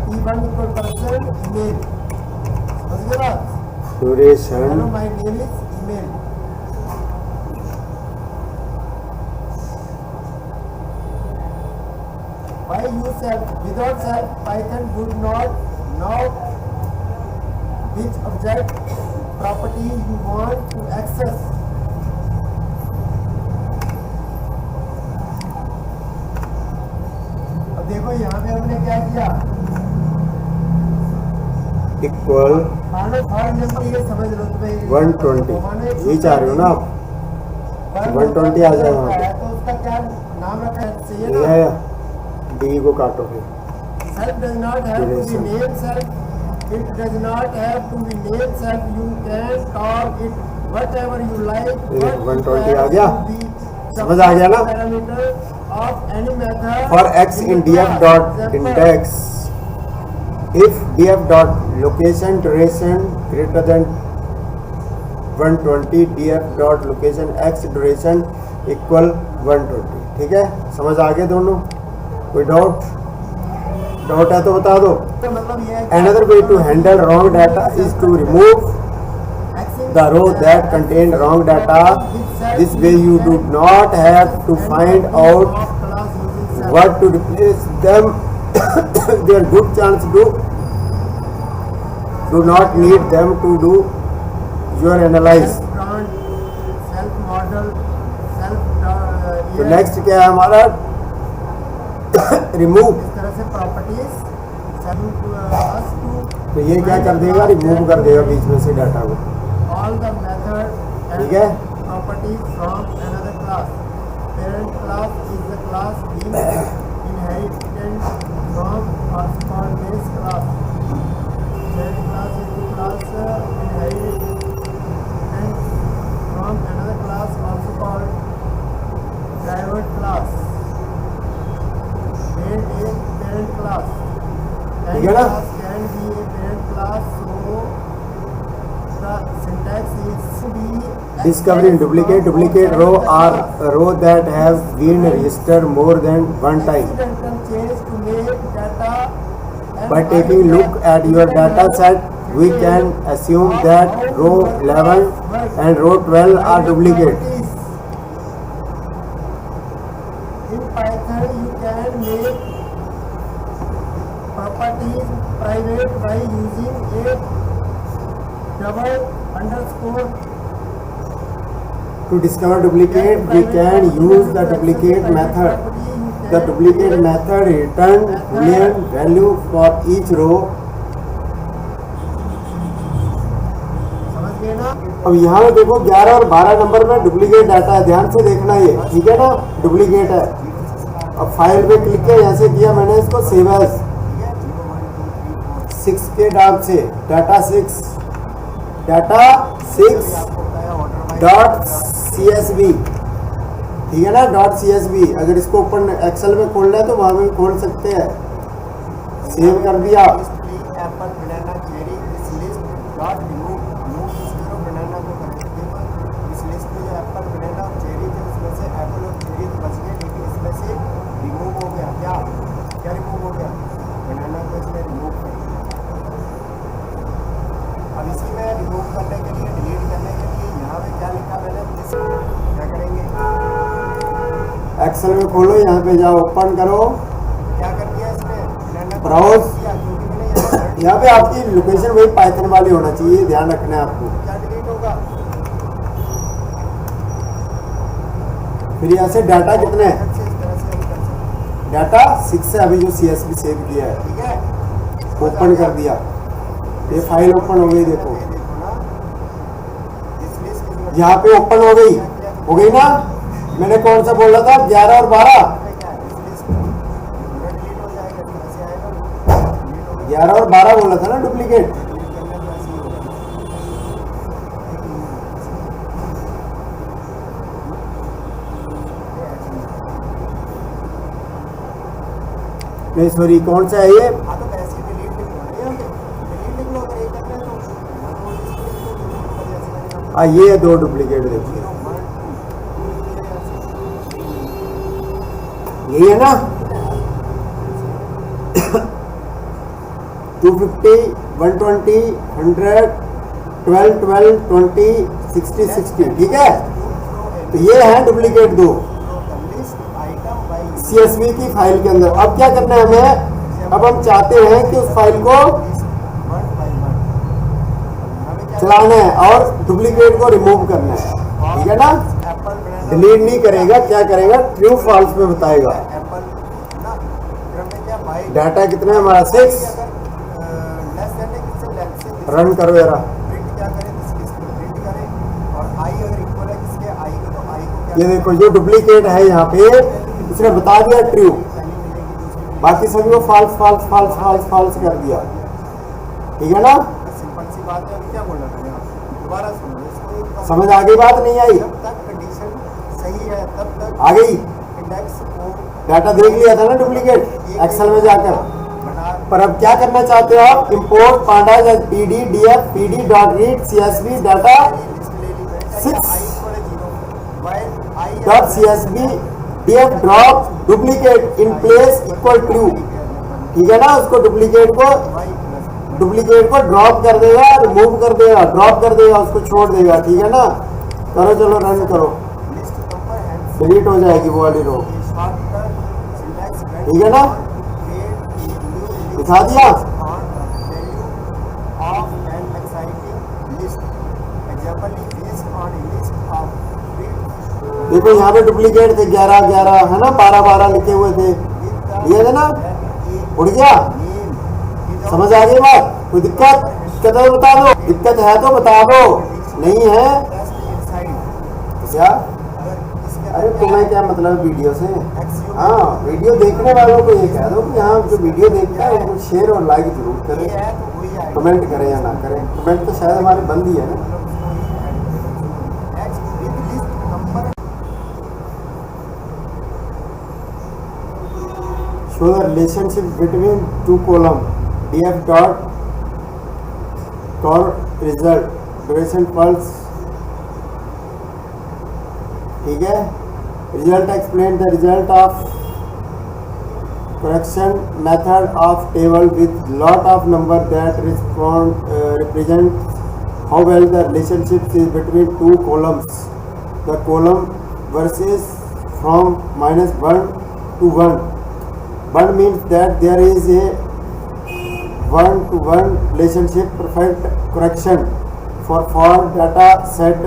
P1 इक्वल पर्सन ईमेल। समझ गए बात, duration hello my name is email. Why use self? Without self, Python would not know which object property you want to access. अब देखो यहाँ पे हमने क्या किया, इक्वल ये समझ लो तुम्हें 120, ये चाह रहे हो ना आप, 120 आ जाए वहाँ पे, तो उसका क्या नाम रखा है, चाहिए ना डी को काटो फिर। Self does not have to be name self, it does not have to be name self, you can call it whatever you like. 120 आ गया, समझ आ गया ना। Parameter of any method for x in df dot index if df dot location duration greater than 120 df dot location x duration equal 120। ठीक है, समझ आ गए दोनों। कोई डाउट है तो बता दो। Another way to handle wrong data is to remove the row that contain wrong data. This way you do not have to find out what to replace them. There are good chance to do not need them to do your analyze. Self brand, self model, self तो next क्या है हमारा remove. इस तरह से properties तो ये क्या कर देगा, रिमूव कर देगा बीच में से डाटा को। ऑल द मेथड ठीक है। Properties from another class. Parent class is the class being inherited from और called base class. Parent class is the class inherited from another class also called driver class. parent class ठीक है ना। can be a parent class, so the syntax is be Discovering duplicate row are row that have been registered more than one time. accidental change to make data. By taking a look at your data set, we can assume that row 11 and row 12 are duplicate. In Python, you can make properties private by using a double underscore. To discover duplicate, we can use the duplicate method. The duplicate method returns boolean value for each row. समझ गए ना? अब यहाँ पे देखो 11 और 12 number में duplicate data है, ध्यान से देखना ये, ठीक है ना, डुप्लीकेट है। अब फाइल पे क्लिक किया, ऐसे किया मैंने इसको सेव एज 6 के नाम से डाटा 6 डॉट CSV, ठीक है ना, डॉट CSV। अगर इसको ओपन एक्सेल में खोलना है तो वहाँ भी खोल सकते हैं। सेव कर दिया। एप्पल बनाना चेरी इस लिस्ट डॉट रिमूव मूव इस करो बनाना को करेक्ट टेबल। इस लिस्ट में जो एप्पल बनाना और चेरी थे उसमें से एप्पल और चेरी तो बच गए, लेकिन इसमें से रिमूव हो गया। क्या क्या रिमूव हो गया? बनाना को इसमें रिमूव कर दिया। अब इसी में रिमूव करने के लिए, डिलीट करने के लिए यहाँ पे क्या लिखा मैंने, क्या करेंगे? एक्सेल में खोलो, यहाँ पे जाओ, ओपन करो, क्या कर दिया इसमें? बनाना ब्राउज। किया क्योंकि मैंने यहाँ यहाँ पे आपकी लोकेशन वही पाइथन वाली होना चाहिए, ध्यान रखना है आपको। क्या डिलीट होगा? फिर यहाँ से डाटा कितने हैं? इस तरह से हम कर सकते हैं। डाटा 6 है, अभी जो CSV सेव किया है, ठीक है, ओपन कर दिया, ये फाइल ओपन हो गई। देखो ये देखो ना, इस लिस्ट की जो यहाँ पे ओपन हो गई ना। मैंने कौन सा बोला था, 11 और 12? क्या है, इस लिस्ट में पूरा डिलीट हो जाएगा, तो ऐसे आएगा, डिलीट होगा, 11 और 12 बोला था ना डुप्लीकेट। डिलीट करने में ऐसे ही होगा। नहीं सॉरी, कौन सा है ये? हाँ तो ऐसे ही डिलीट लिख लो ना, यहाँ पे डिलीट लिख लो। अगर ये करना है तो वन और इसको लिख लो, डिलीट कर जैसे मैंने कहा, हाँ, ये है 2 डुप्लीकेट, देखिए 0 1 2 यही है ना। 250 120 100 12 12 20 60 60, ठीक है। तो ये है डुप्लीकेट 2 CSV की फाइल के अंदर। अब क्या करना है हमें, अब हम चाहते हैं कि उस फाइल को चलाना है और डुप्लीकेट को रिमूव करना है, ठीक है ना। डिलीट नहीं करेगा, क्या करेगा, ट्रू फॉल्स में बताएगा। डाटा कितना है हमारा 6। रन करो यार, ये देखो जो डुप्लीकेट है यहाँ पे उसने बता दिया ट्रू, बाकी सभी को false false false false false कर दिया, ठीक है ना। सिंपल सी बात है, अभी क्या बोल रहा था यहाँ, दोबारा सुनो इसको। समझ आ गई बात, नहीं आई? जब तक कंडीशन सही है तब तक आ गई। इंडेक्स को डाटा देख लिया था ना डुप्लीकेट एक्सेल में जाकर। बना पर अब क्या करना चाहते हो आप, import pandas as pd df pd dot read csv data list ले ली मैंने, 6 i equal 0 while i dot csv df drop duplicate in place equal true, ठीक है ना। उसको डुप्लीकेट को ड्रॉप कर देगा, रिमूव कर देगा, ड्रॉप कर देगा, उसको छोड़ देगा, ठीक है ना। करो, चलो रन करो, डिलीट हो जाएगी वो वाली रो, ठीक है ना। दिखा दिया। example is based on a list of fields देखो यहाँ पे डुप्लीकेट थे 11 11 है ना, 12 12 लिखे हुए थे, with ये थे ना, the उड़ गया। name without समझ आ गई बात? कोई दिक्कत है तो बता दो, दिक्कत है तो बता दो, नहीं है text inside. क्या? अगर इसके अरे अंदर तुम्हें क्या मतलब वीडियो से? axiom हाँ, वीडियो देखने वालों को ये कह दो कि यहाँ जो वीडियो देखता है वो शेयर और लाइक जरूर ये करें, है तो वही आएगा, कमेंट करें या ना करें। कमेंट तो शायद हमारे बंद ही है ना। मतलब उसको ही ऐड करेगा। Next with list number Show the relationship between two column df dot core result duration pulse, ठीक है। result explain the result of correction method of table with lot of number that represents how well the relationship is between two columns. The column versus from -1 to 1. 1 means that there is a 1-to-1 relationship. Perfect correction for data set.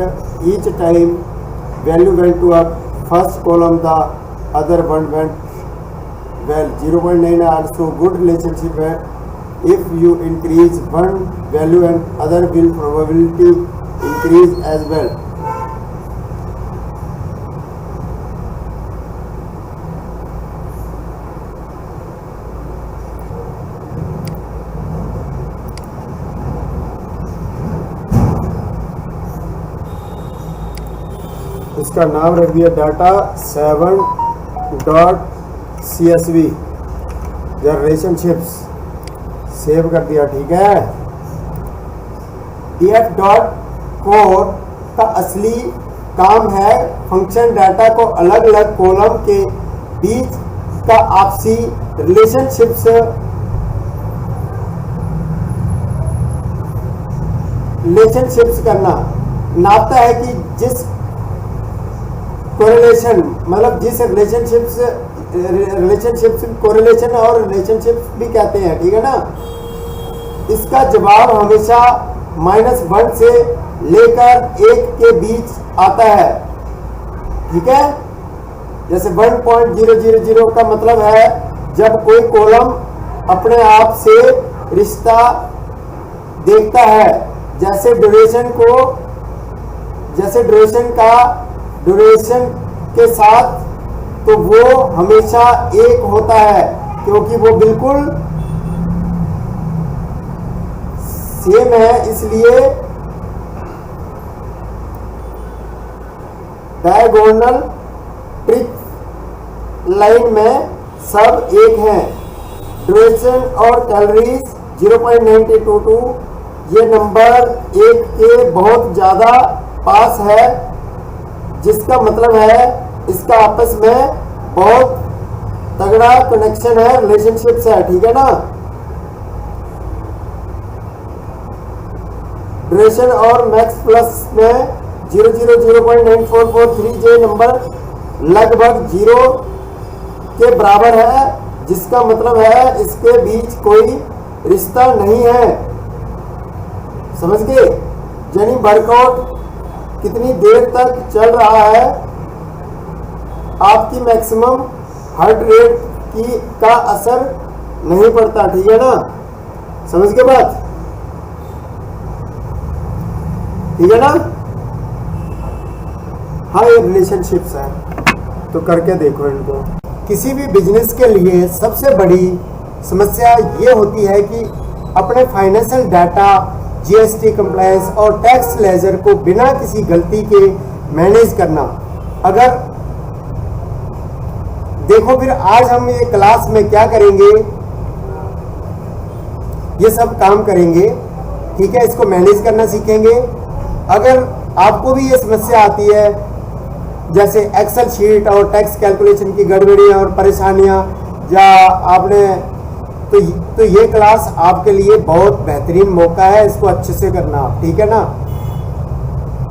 Each time value went to a first column, the other one went well. 0.9 also good relationship है. If you increase one value and other will probability increase as well. इसका नाम रख दिया data 7.csv या relationships, save कर दिया, ठीक है। df डॉट कोर का असली काम है फंक्शन डाटा को अलग अलग कॉलम के बीच का आपसी रिलेशनशिप्स करना। नापता है कि जिस कोरिलेशन मतलब जिस रिलेशनशिप्स कोरिलेशन और रिलेशनशिप्स भी कहते हैं, ठीक है ना। इसका जवाब हमेशा -1 से लेकर 1 के बीच आता है, ठीक है। जैसे 1.000 का मतलब है जब कोई कॉलम अपने आप से रिश्ता देखता है, जैसे ड्यूरेशन के साथ, तो वो हमेशा 1 होता है क्योंकि वो बिल्कुल सेम है। इसलिए डायगोनल ट्रिक लाइन में सब 1 हैं। ड्यूरेशन और कैलोरीज 0.922 ये नंबर 1 के बहुत ज़्यादा पास है, जिसका मतलब है इसका आपस में बहुत तगड़ा कनेक्शन है, रिलेशनशिप्स है, ठीक है ना। ड्यूरेशन और मैक्स प्लस में 0.9443 जे नंबर लगभग 0 के बराबर है, जिसका मतलब है इसके बीच कोई रिश्ता नहीं है। समझ गए? यानी वर्कआउट कितनी देर तक चल रहा है, आपकी मैक्सिमम हार्ट रेट का असर नहीं पड़ता, ठीक है ना। समझ के बात, ठीक है ना। हाँ, ये रिलेशनशिप्स है तो करके देखो इनको। किसी भी बिजनेस के लिए सबसे बड़ी समस्या ये होती है कि अपने फाइनेंशियल डाटा, जीएसटी कंप्लायंस और टैक्स लेजर को बिना किसी गलती के मैनेज करना। अगर देखो फिर आज हम ये क्लास में क्या करेंगे, ये सब काम करेंगे, ठीक है। इसको मैनेज करना सीखेंगे। अगर आपको भी ये समस्या आती है जैसे एक्सेल शीट और टैक्स कैलकुलेशन की गड़बड़ियाँ और परेशानियाँ, या आपने तो ये क्लास आपके लिए बहुत बेहतरीन मौका है, इसको अच्छे से करना, ठीक है ना।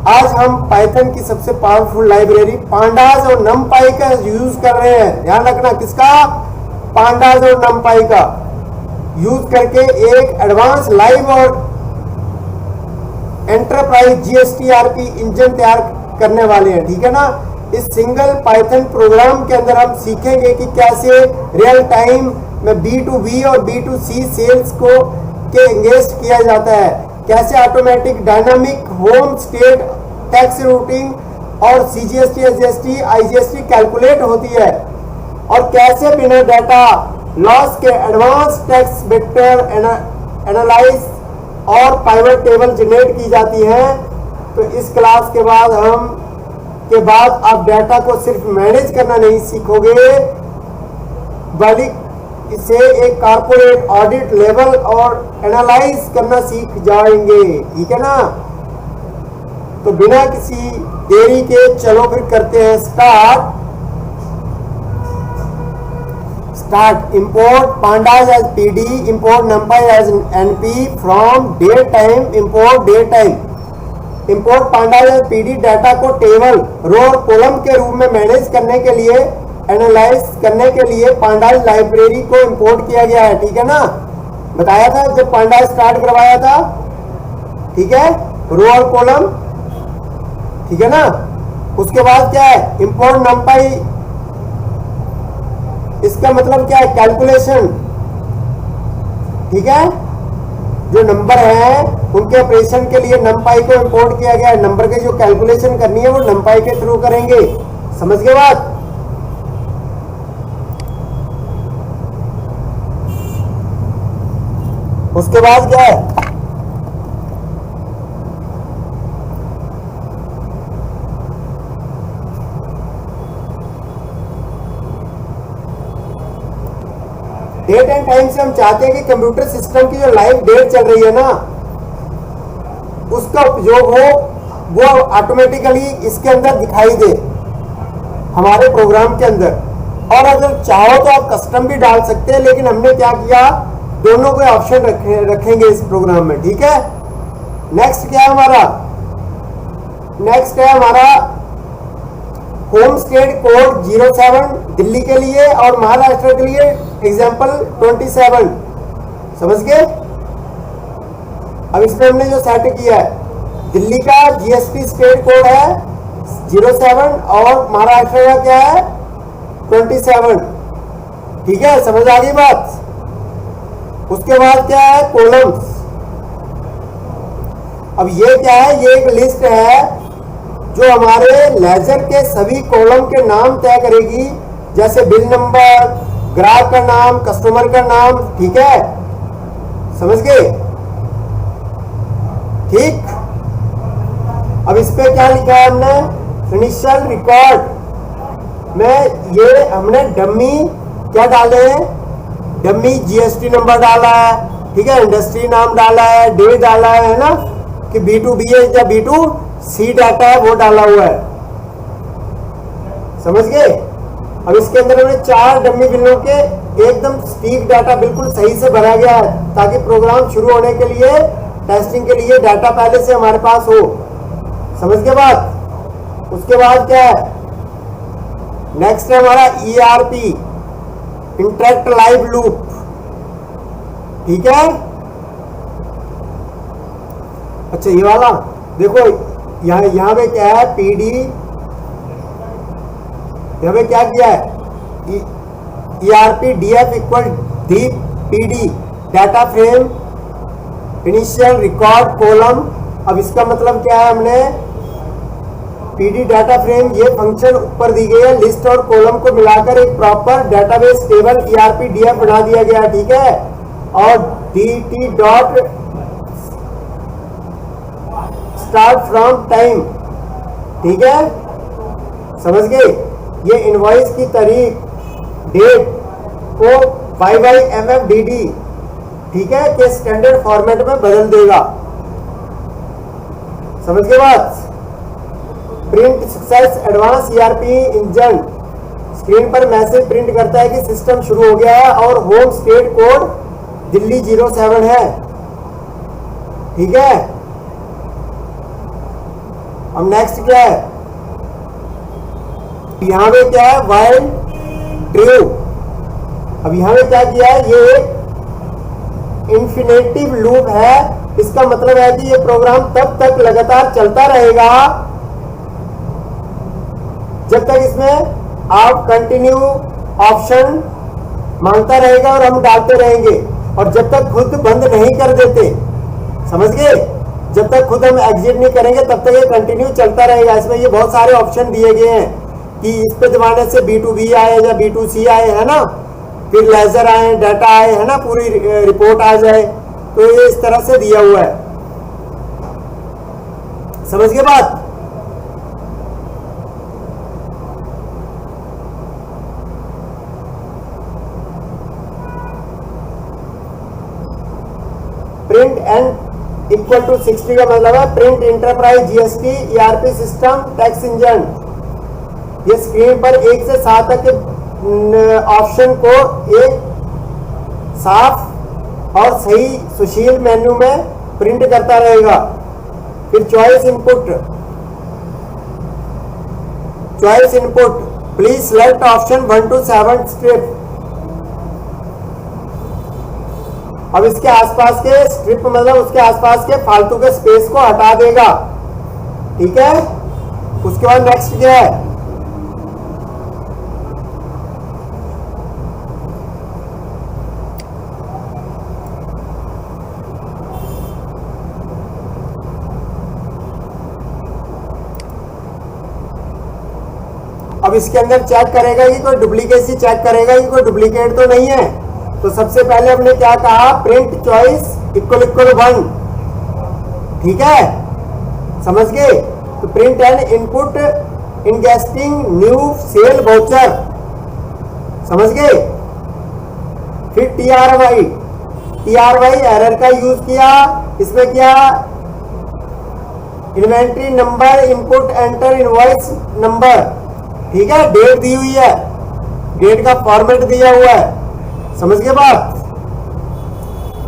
आज हम पाइथन की सबसे पावरफुल लाइब्रेरी पांडास और नमपाई का यूज कर रहे हैं। ध्यान रखना, किसका? पांडास और नमपाई का यूज करके एक एडवांस लाइव और एंटरप्राइज जीएसटीआरपी इंजन तैयार करने वाले हैं, ठीक है ना। इस सिंगल पाइथन प्रोग्राम के अंदर हम सीखेंगे कि कैसे रियल टाइम में B2B और B2C सेल्स को के एंगेज किया जाता है, कैसे automatic dynamic home state tax routing और CGST, SGST, IGST कैलकुलेट होती है, और कैसे बिना डाटा लॉस के एडवांस टैक्स वेक्टर एनालाइज और पाइवट टेबल जनरेट की जाती है। तो इस क्लास के बाद आप डाटा को सिर्फ मैनेज करना नहीं सीखोगे, बल्कि इसे एक कॉर्पोरेट ऑडिट लेवल और एनालाइज करना सीख जाएंगे, ठीक है ना। तो बिना किसी देरी के चलो फिर करते हैं start. Import pandas as PD, import numpy as NP from date time, import date time। import pandas as PD data को टेबल, रो और कॉलम के रूप में मैनेज करने के लिए, एनालाइज करने के लिए pandas लाइब्रेरी को इंपोर्ट किया गया है, ठीक है ना। बताया था जब pandas स्टार्ट करवाया था, ठीक है, रो और कॉलम, ठीक है ना। उसके बाद क्या है, import numpy, इसका मतलब क्या है, कैलकुलेशन, ठीक है। जो नंबर है उनके ऑपरेशन के लिए नंपाई को इंपोर्ट किया गया है, नंबर के जो कैलकुलेशन करनी है वो नंपाई के थ्रू करेंगे, समझ गए बात। उसके बाद क्या है, डेट एंड टाइम से हम चाहते हैं कि कंप्यूटर सिस्टम की जो लाइव डेट चल रही है ना, उसका उपयोग हो, वो ऑटोमेटिकली इसके अंदर दिखाई दे हमारे प्रोग्राम के अंदर। और अगर चाहो तो आप कस्टम भी डाल सकते हैं, लेकिन हमने क्या किया, दोनों के ऑप्शन रखेंगे इस प्रोग्राम में, ठीक है। नेक्स्ट क्या है हमारा, नेक्स्ट है हमारा होम स्टेट कोड 07 दिल्ली के लिए और महाराष्ट्र के लिए एग्जाम्पल 27, समझ गए। अब इसमें हमने जो सेट किया है, दिल्ली का GST स्टेट कोड है 07 और महाराष्ट्र का क्या है 27, ठीक है, समझ आ गई बात। उसके बाद क्या है, कॉलम्स। अब ये क्या है, ये एक लिस्ट है जो हमारे लेजर के सभी कॉलम के नाम तय करेगी, जैसे बिल नंबर, ग्राहक का नाम, कस्टमर का नाम, ठीक है, समझ गए, ठीक। अब इस पे क्या लिखा है हमने, इनिशियल रिकॉर्ड में ये हमने डमी क्या डाले हैं, डमी GST नंबर डाला है, ठीक है, इंडस्ट्री नाम डाला है, डे डाला है ना, कि B2B है या B2C डाटा है वो डाला हुआ है, समझ गए। अब इसके अंदर हमने 4 डमी बिलों के एकदम सटीक डाटा बिल्कुल सही से भरा गया है, ताकि प्रोग्राम शुरू होने के लिए, टेस्टिंग के लिए डाटा पहले से हमारे पास हो, समझ गए बात। उसके बाद क्या है, नेक्स्ट है हमारा ERP, इंटरैक्ट लाइव लूप, ठीक है। अच्छा ये वाला देखो, यहाँ पे क्या है, PD, यहाँ पे क्या किया है, ERP DF equal PD data frame initial record column. अब इसका मतलब क्या है, हमने PD डाटा फ्रेम, ये फंक्शन ऊपर दी गई है, लिस्ट और कॉलम को मिलाकर एक proper database table ERP DF बना दिया गया, ठीक है। और DT dot start from time, ठीक है, समझ गए। ये इनवॉइस की तारीख, डेट को YYMFDD, ठीक है, के स्टैंडर्ड फॉर्मेट में बदल देगा, समझ गए बात। Print success advance ERP engine screen पर मैसेज प्रिंट करता है कि सिस्टम शुरू हो गया है और होम स्टेट कोड दिल्ली 07 है, ठीक है। अब नेक्स्ट क्या है, यहां पे क्या है, वाइल ट्रू। अब यहां पे क्या किया है, ये एक इन्फिनेटिव लूप है इसका मतलब है कि ये प्रोग्राम तब तक लगातार चलता रहेगा जब तक इसमें आप कंटिन्यू ऑप्शन मांगता रहेगा और हम डालते रहेंगे, और जब तक खुद बंद नहीं कर देते, समझ गए, जब तक खुद हम एग्जिट नहीं करेंगे तब तक ये कंटिन्यू चलता रहेगा। इसमें ये बहुत सारे ऑप्शन दिए गए हैं कि इस पे दबाने से B2B आए या B2C आए, है ना, फिर लेजर आए, डाटा आए, है ना, पूरी रिपोर्ट आ जाए, तो ये इस तरह से दिया हुआ है। समझ गए बात? प्रिंट एंड इक्वल टू 60 का मतलब है print enterprise GST ERP system tax engine. ये स्क्रीन पर 1 से 7 तक के ऑप्शन को एक साफ और सही सुशील मेन्यू में प्रिंट करता रहेगा। फिर choice input please select option 1 to 7 strip. अब इसके आसपास के स्ट्रिप मतलब उसके आसपास के फालतू के स्पेस को हटा देगा, ठीक है। उसके बाद नेक्स्ट क्या है, अब इसके अंदर चेक करेगा कि कोई डुप्लीकेसी चेक करेगा कि कोई डुप्लीकेट तो नहीं है। तो सबसे पहले हमने क्या कहा, प्रिंट चॉइस इक्वल 1, ठीक है, समझ गए। तो print and input ingesting new sale voucher, समझ गए। फिर TRY एरर का यूज किया, इसमें क्या, inventory number input enter invoice number, ठीक है, डेट दी हुई है, डेट का फॉर्मेट दिया हुआ है, समझ गए बात।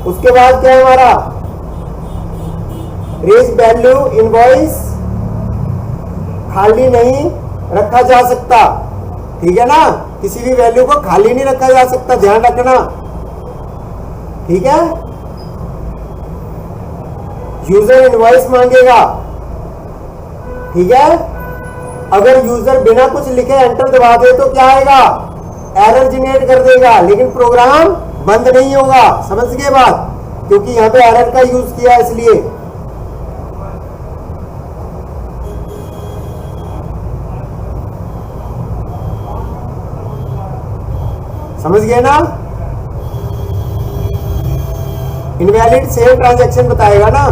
उसके बाद क्या है हमारा, रेज वैल्यू इनवॉइस खाली नहीं रखा जा सकता, ठीक है ना, किसी भी वैल्यू को खाली नहीं रखा जा सकता, ध्यान रखना, ठीक है। यूजर इनवॉइस मांगेगा, ठीक है। अगर यूजर बिना कुछ लिखे एंटर दबा दे तो क्या आएगा, एरर जनरेट कर देगा, लेकिन प्रोग्राम बंद नहीं होगा, समझ गए बात, क्योंकि यहां पे एरर का यूज किया इसलिए। समझ गए ना, इनवैलिड सेल ट्रांजैक्शन बताएगा ना,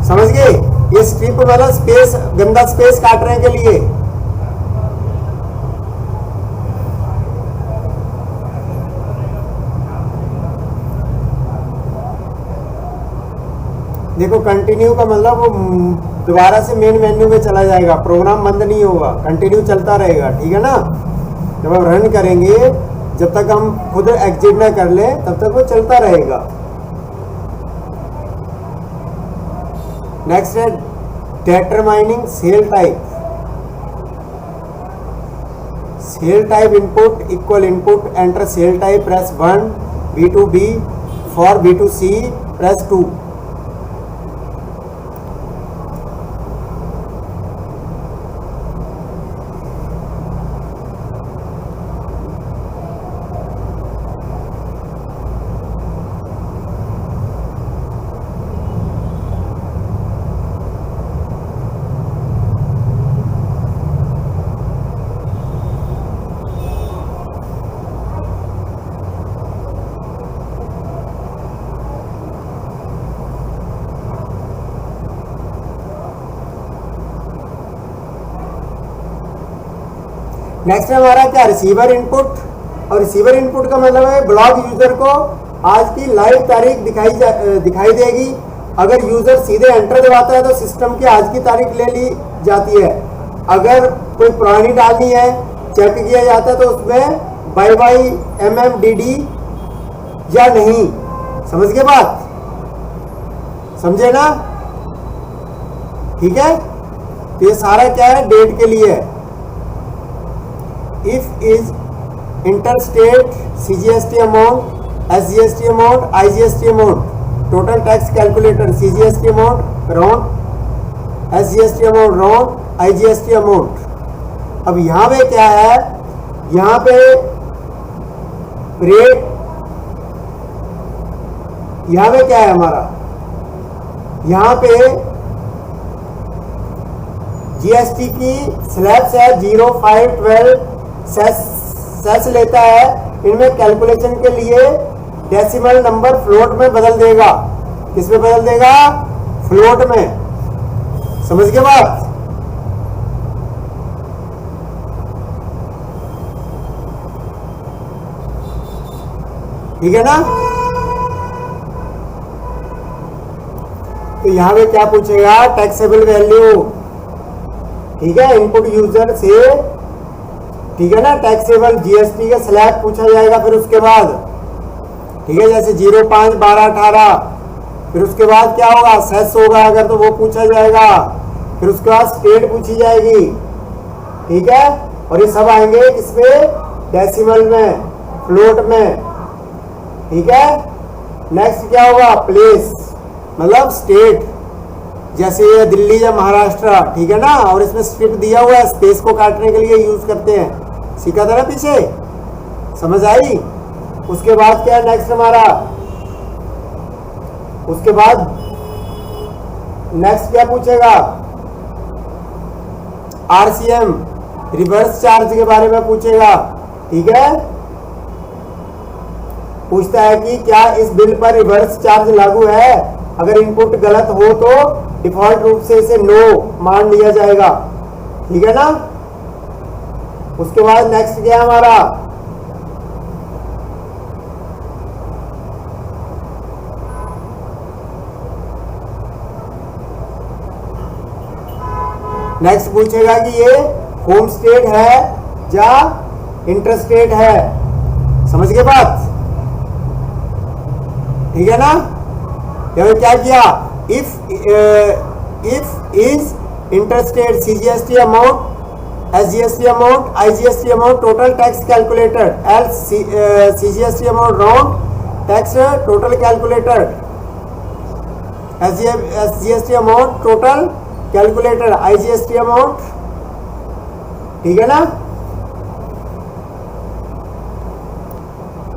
समझ गए। ये स्ट्रिप वाला स्पेस, गंदा स्पेस काटने के लिए। देखो कंटिन्यू का मतलब वो दोबारा से मेन मेन्यू में चला जाएगा, प्रोग्राम बंद नहीं होगा, कंटिन्यू चलता रहेगा, ठीक है ना। जब हम रन करेंगे, जब तक हम खुद एग्जिट ना कर ले तब तक वो चलता रहेगा। नेक्स्ट है determining sale type. Sale type input equal input enter sale type press 1, B2B for B2C press 2। Next है हमारा क्या, रिसीवर इनपुट। और रिसीवर इनपुट का मतलब है ब्लॉग यूजर को आज की लाइव तारीख दिखाई देगी। अगर यूजर सीधे एंटर दबाता है तो सिस्टम की आज की तारीख ले ली जाती है। अगर कोई पुरानी डालनी है, चेक किया जाता है तो उसमें YYMMDD या नहीं। समझ गए बात, समझे ना, ठीक है। तो ये सारा क्या है, डेट के लिए है। If is interstate CGST amount, SGST amount, IGST amount, total tax calculator, CGST amount round, SGST amount round, IGST amount. अब यहाँ पे क्या है, यहाँ पे रेट, यहाँ पे क्या है हमारा, यहाँ पे GST की स्लैब्स है 0, 5, 12 सेस लेता है। इनमें कैलकुलेशन के लिए डेसिमल नंबर फ्लोट में बदल देगा। किस में बदल देगा? फ्लोट में। समझ गए बात? ठीक है ना? तो यहां पे क्या पूछेगा? Taxable value. ठीक है, इनपुट यूजर से, ठीक है ना, टैक्सेबल GST का स्लैब पूछा जाएगा। फिर उसके बाद, ठीक है, जैसे 0, 5, 12, 18। फिर उसके बाद क्या होगा? सेस होगा अगर, तो वो पूछा जाएगा। फिर उसके बाद स्टेट पूछी जाएगी। ठीक है, और ये सब आएंगे किसमें? डेसिमल में, फ्लोट में। ठीक है, नेक्स्ट क्या होगा? प्लेस, मतलब स्टेट, जैसे ये दिल्ली या महाराष्ट्र। ठीक है ना, और इसमें स्ट्रिप दिया हुआ है, स्पेस को काटने के लिए यूज करते हैं। सीखा था ना पीछे? समझ आई? उसके बाद क्या है नेक्स्ट हमारा? उसके बाद नेक्स्ट क्या पूछेगा? RCM, रिवर्स चार्ज के बारे में पूछेगा। ठीक है, पूछता है कि क्या इस बिल पर रिवर्स चार्ज लागू है। अगर इनपुट गलत हो तो डिफॉल्ट रूप से इसे नो मान लिया जाएगा। ठीक है ना? उसके बाद नेक्स्ट क्या है हमारा? नेक्स्ट पूछेगा कि ये होम स्टेट है या इंटरस्टेट है। समझ गए बात? ठीक है ना? यहाँ क्या किया? If is interstate, CGST amount, SGST amount, IGST amount, total tax calculated. Else CGST amount round, tax total calculated. SGST amount total calculated, IGST amount. ठीक है ना?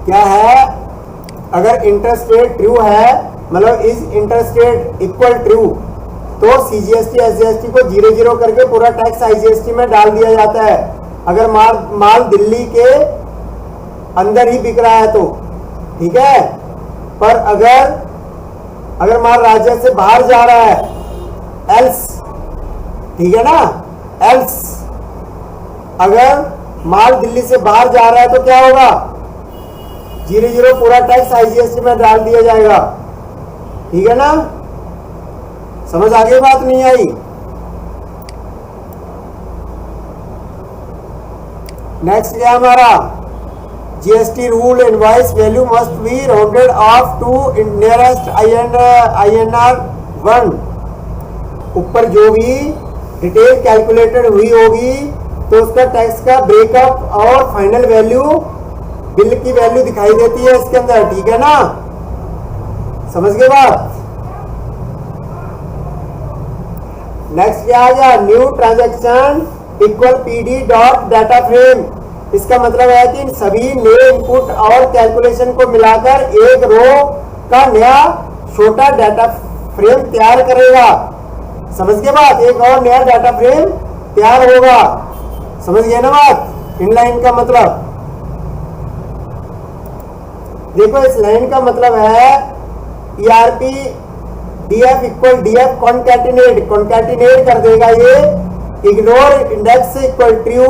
क्या है? अगर इंटरस्टेट ट्रू है, मतलब इज इंटरस्टेट इक्वल ट्रू, तो CGST SGST को 0-0 करके पूरा टैक्स IGST में डाल दिया जाता है। अगर माल दिल्ली के अंदर ही बिक रहा है तो। ठीक है, पर अगर माल राज्य से बाहर जा रहा है, एल्स, ठीक है ना, एल्स अगर माल दिल्ली से बाहर जा रहा है तो क्या होगा? 0-0 पूरा टैक्स IGST में डाल दिया जाएगा। ठीक है ना? समझ आ गई बात? नहीं आई? नेक्स्ट क्या हमारा? GST rule, invoice value must be rounded off to nearest INR 1। ऊपर जो भी डिटेल कैलकुलेटेड हुई होगी तो उसका टैक्स का ब्रेकअप और फाइनल वैल्यू, बिल की वैल्यू दिखाई देती है इसके अंदर। ठीक है ना? समझ गए बात? नेक्स्ट क्या आ गया? New transaction equal PD dot data frame. इसका मतलब है कि इन सभी नए इनपुट और कैलकुलेशन को मिलाकर एक रो का नया छोटा डाटा फ्रेम तैयार करेगा। समझ गए बात? एक और नया डाटा फ्रेम तैयार होगा। समझ गए ना बात? इनलाइन का मतलब देखो, इस लाइन का मतलब है ERP DF equal DF concatenate कर देगा ये। इग्नोर इंडेक्स इक्वल ट्रू,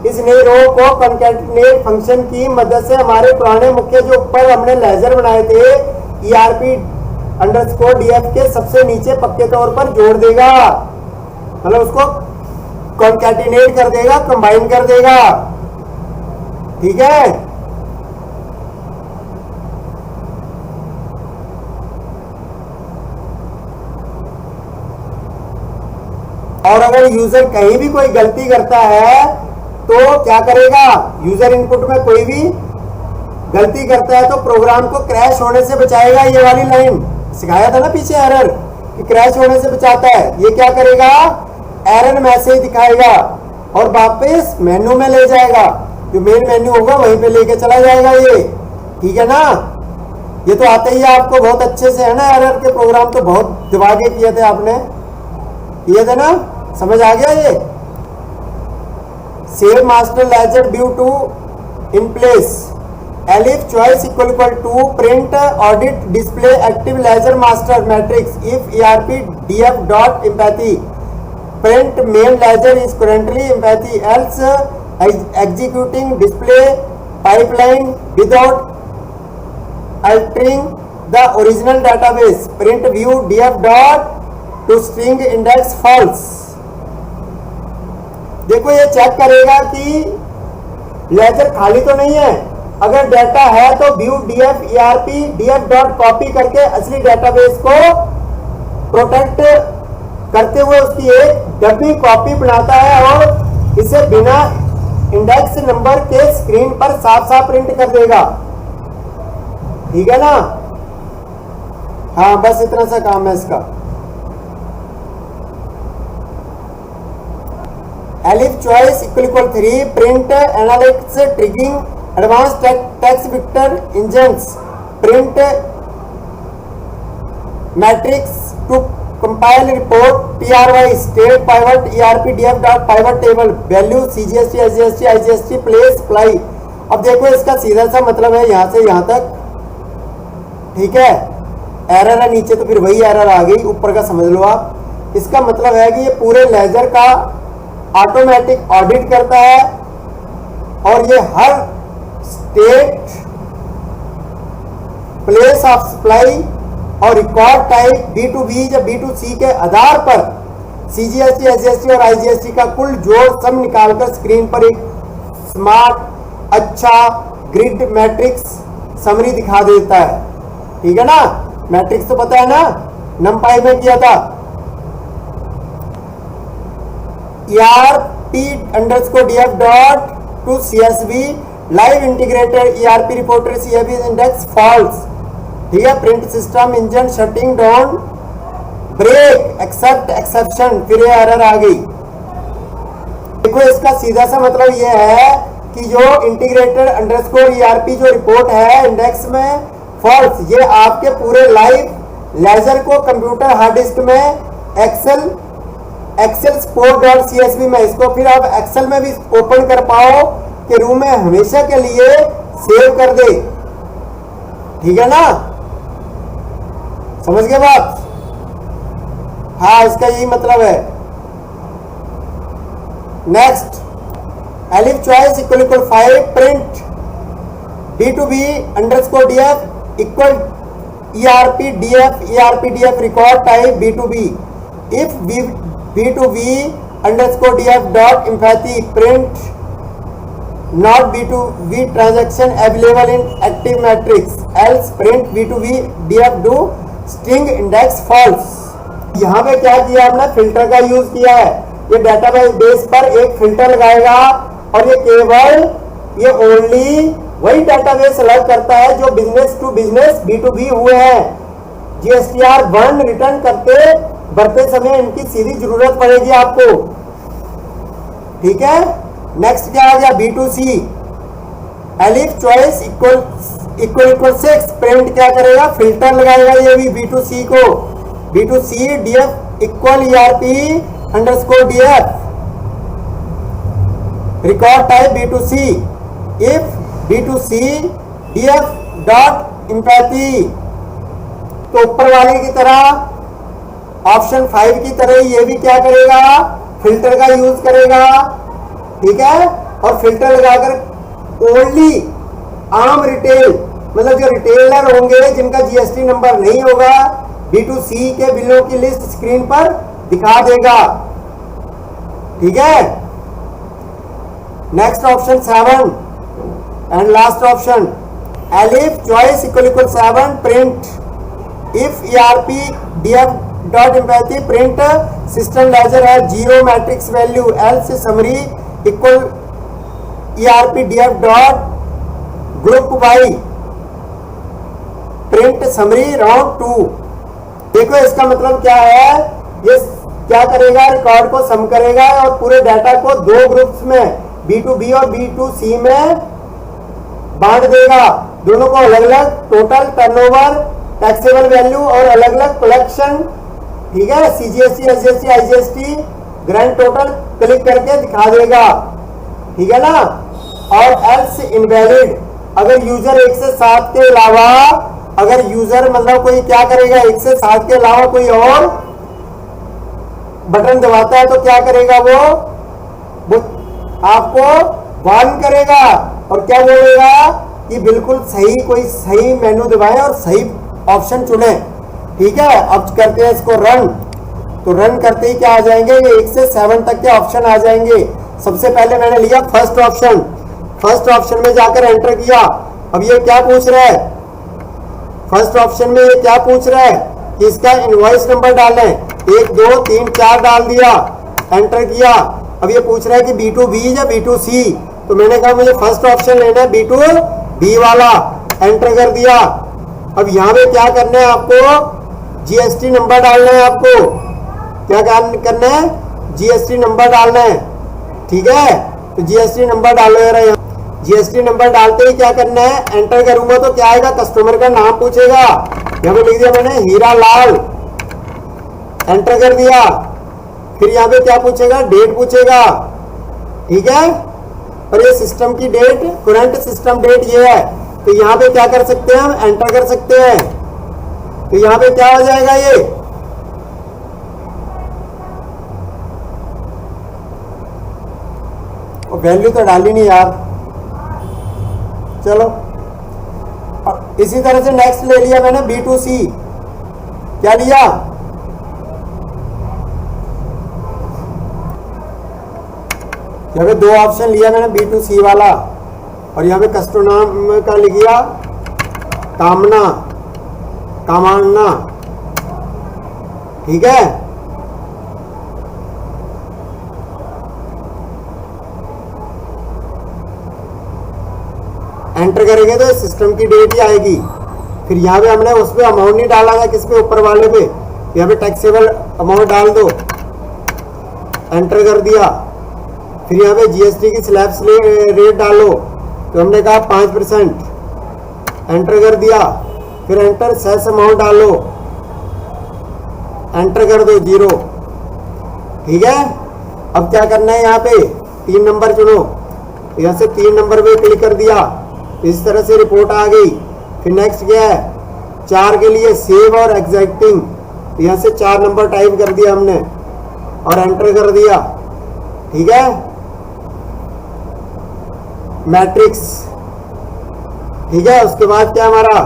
इस नई रो को कॉन्कैटिनेट फंक्शन की मदद से हमारे पुराने मुख्य जो ऊपर हमने लेजर बनाए थे ERP अंडरस्कोर DF के सबसे नीचे पक्के तौर पर जोड़ देगा। मतलब उसको कॉन्कैटिनेट कर देगा, कंबाइन कर देगा। ठीक है? और अगर यूजर कहीं भी कोई गलती करता है तो क्या करेगा? यूजर इनपुट में कोई भी गलती करता है तो प्रोग्राम को क्रैश होने से बचाएगा ये वाली लाइन। सिखाया था ना पीछे एरर कि क्रैश होने से बचाता है। ये क्या करेगा, एरर मैसेज दिखाएगा और वापस मेन्यू में ले जाएगा, जो मेन मेन्यू होगा वहीं पे लेके चला जाएगा ये, ठीक है ना। ये तो आते ही आपको बहुत अच्छे से, है ना। एरर के प्रोग्राम तो बहुत दिमागे किए थे आपने, किए थे ना, समझ आ गया ये। Save master ledger view to in place, elif choice equal to print audit display active ledger master matrix if ERP DF dot empty print main ledger is currently empty else executing display pipeline without altering the original database, print view df dot to string index false। देखो ये check करेगा कि laser खाली तो नहीं है, अगर data है तो view df ERP df dot copy करके असली डेटाबेस को प्रोटेक्ट करते हुए उसकी एक डमी कॉपी बनाता है और इसे बिना इंडेक्स नंबर के स्क्रीन पर साफ साफ प्रिंट कर देगा, ठीक है ना। हाँ बस इतना सा काम है इसका। Elif choice equal 3 print analytics triggering advance text vector engines print matrix to compile report PRY state pivot ERP DF dot pivot table value CGST SGST IGST place fly. अब देखो इसका सीधा सा मतलब है यहां से यहां तक, ठीक है। एरर है नीचे तो फिर वही एरर आ गई, ऊपर का समझ लो आप। इसका मतलब है कि ये पूरे लेजर का ऑटोमेटिक ऑडिट करता है और ये हर स्टेट प्लेस ऑफ सप्लाई और रिकॉर्ड टाइप B2B या B2C के आधार पर CGST SGST और IGST का कुल जोड़ सब निकालकर स्क्रीन पर एक स्मार्ट अच्छा ग्रिड मैट्रिक्स समरी दिखा देता है, ठीक है ना। मैट्रिक्स तो पता है ना, नमपाई में किया था। ERP _ DF dot to CSV live integrated ERP reporter CSV index false, ठीक है। Print system engine shutting down break except exception, फिर ये एरर आ गई। देखो इसका सीधा सा मतलब ये है कि जो इंटीग्रेटेड अंडरस्कोर ERP जो रिपोर्ट है इंडेक्स में फॉल्स, ये आपके पूरे लाइव लेजर को कंप्यूटर हार्ड डिस्क में एक्सेल स्पोर्ट डॉट CSV में, इसको फिर आप एक्सेल में भी ओपन कर पाओ कि रूम में हमेशा के लिए सेव कर दे, ठीक है ना। समझ गए बात। हाँ इसका यही मतलब है। Next elif choice equal 5 print B2B _ DF इक्वल ERP DF record type B2B if B2B _ DF dot empty print not B2B transaction available in active matrix else print B2B DF to string index false. यहाँ पे क्या किया हमने, filter का use किया है। ये डेटाबेस पर एक फिल्टर लगाएगा और ये केवल ये ओनली वही डेटाबेस अलग करता है जो बिजनेस टू बिजनेस B2B हुए हैं। GSTR 1 रिटर्न करते बढ़ते समय इनकी सीधी जरूरत पड़ेगी आपको, ठीक है। नेक्स्ट क्या आ गया, B2C elif choice equal 6 print क्या करेगा, फिल्टर लगाएगा ये भी B2C को, B2C DF इक्वल ERP _ DF record type B2C if B2C DF dot empathy. तो ऊपर वाले की तरह ऑप्शन 5 की तरह ये भी क्या करेगा, फिल्टर का यूज करेगा, ठीक है। और फिल्टर लगाकर ओनली आम रिटेल, मतलब जो रिटेलर होंगे जिनका GST नंबर नहीं होगा, B2C के बिलों की लिस्ट स्क्रीन पर दिखा देगा, ठीक है। Next option 7 and last option elif choice equal 7 print if ERP DF dot empty print system ledger है 0 matrix value else summary equal ERP DF dot group Y print summary round 2, देखो इसका मतलब क्या है, ये क्या करेगा, रिकॉर्ड को सम करेगा और पूरे डाटा को दो ग्रुप्स में B2B और B2C में बांट देगा। दोनों को अलग अलग टोटल, टर्नओवर, टैक्सेबल वैल्यू और अलग अलग कलेक्शन, ठीक है, CGST, SGST, IGST, grand total click करके दिखा देगा, ठीक है ना। और एल्स इनवैलिड, अगर यूजर 1 से 7 के अलावा, अगर यूजर मतलब कोई क्या करेगा, 1 से 7 के अलावा कोई और बटन दबाता है तो क्या करेगा, वो आपको वार्न करेगा और क्या बोलेगा कि बिल्कुल सही, कोई सही मेनू दबाएं और सही ऑप्शन चुने, ठीक है। अब करते हैं इसको रन। तो रन करते ही क्या आ जाएंगे, ये 1 से 7 तक के ऑप्शन आ जाएंगे। सबसे पहले मैंने लिया फर्स्ट ऑप्शन, फर्स्ट ऑप्शन में जाकर एंटर किया। अब ये क्या पूछ रहा है, फर्स्ट ऑप्शन में ये क्या पूछ रहा है कि इसका इनवॉइस नंबर डालें, 1 2 3 4 डाल दिया, एंटर किया। अब ये पूछ रहा है कि B2B या B2C, तो मैंने कहा मुझे फर्स्ट ऑप्शन लेना है, B2B वाला, एंटर कर दिया। अब यहाँ पे क्या करना है आपको, GST नंबर डालना है, आपको क्या करना है, GST नंबर डालना है, ठीक है। तो GST नंबर डालो यार, यहाँ GST नंबर डालते ही क्या करना है, एंटर करूंगा तो क्या आएगा, कस्टमर का नाम पूछेगा, यहाँ पे लिख दिया मैंने हीरा लाल, एंटर कर दिया। फिर यहाँ पे क्या पूछेगा, डेट पूछेगा, ठीक है। और ये सिस्टम की डेट, करंट सिस्टम डेट ये है, तो यहाँ पे क्या कर सकते हैं हम, एंटर कर सकते हैं। तो यहाँ पे क्या हो जाएगा, ये वैल्यू तो डाली नहीं यार, चलो। इसी तरह से नेक्स्ट ले लिया मैंने B2C, क्या लिया, यहाँ पे 2 ऑप्शन लिया मैंने B2C वाला, और यहाँ पे कस्टमर नाम का लिख दिया कामना, कामाना, ठीक है। एंटर करेंगे तो सिस्टम की डेट ही आएगी। फिर यहाँ पे हमने उस पर अमाउंट नहीं डाला था, किस पे, ऊपर वाले पे, यहाँ पे टैक्सेबल अमाउंट डाल दो, एंटर कर दिया। फिर यहाँ पे GST की स्लैब रेट डालो, तो हमने कहा 5%, एंटर कर दिया। फिर एंटर सेस अमाउंट डालो, एंटर कर दो 0, ठीक है। अब क्या करना है, यहाँ पे 3 नंबर चुनो, यहाँ से 3 नंबर पे क्लिक कर दिया, इस तरह से रिपोर्ट आ गई। फिर नेक्स्ट क्या है, 4 के लिए सेव और एग्जैक्टिंग, यहाँ से 4 नंबर टाइप कर दिया हमने और एंटर कर दिया, ठीक है। मैट्रिक्स, ठीक है। उसके बाद क्या हमारा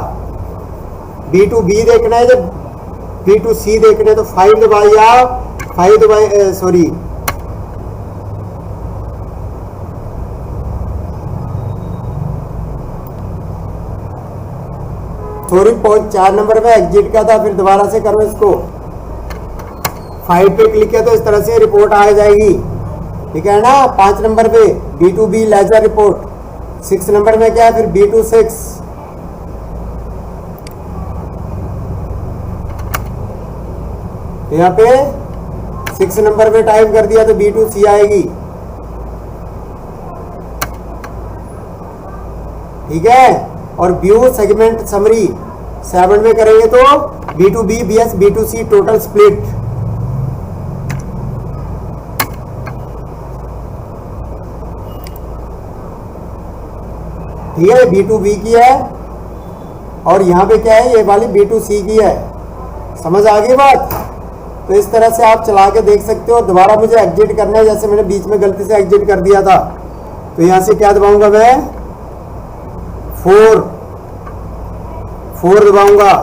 B2B देखना है, जब B2C देखना है तो 5 दबाइए, 5 दबाइए, सॉरी पॉइंट 4 नंबर में एग्जिट का था, फिर दोबारा से करो इसको, 5 पे क्लिक किया तो इस तरह से रिपोर्ट आ जाएगी, ठीक है ना। 5 नंबर पे B2B लेजर रिपोर्ट, 6 नंबर में क्या है, फिर B26, यहाँ पे 6 नंबर पे टाइप कर दिया तो B2C आएगी, ठीक है। और व्यू सेगमेंट समरी 7 में करेंगे तो B2B BS B2C total split, ठीक है। B2B की है और यहाँ पे क्या है, ये वाली B2C की है, समझ आ गई बात। तो इस तरह से आप चला के देख सकते हो। दोबारा मुझे एग्जिट करना है, जैसे मैंने बीच में गलती से एग्जिट कर दिया था, तो यहाँ से क्या दबाऊंगा मैं, 4 दबाऊंगा,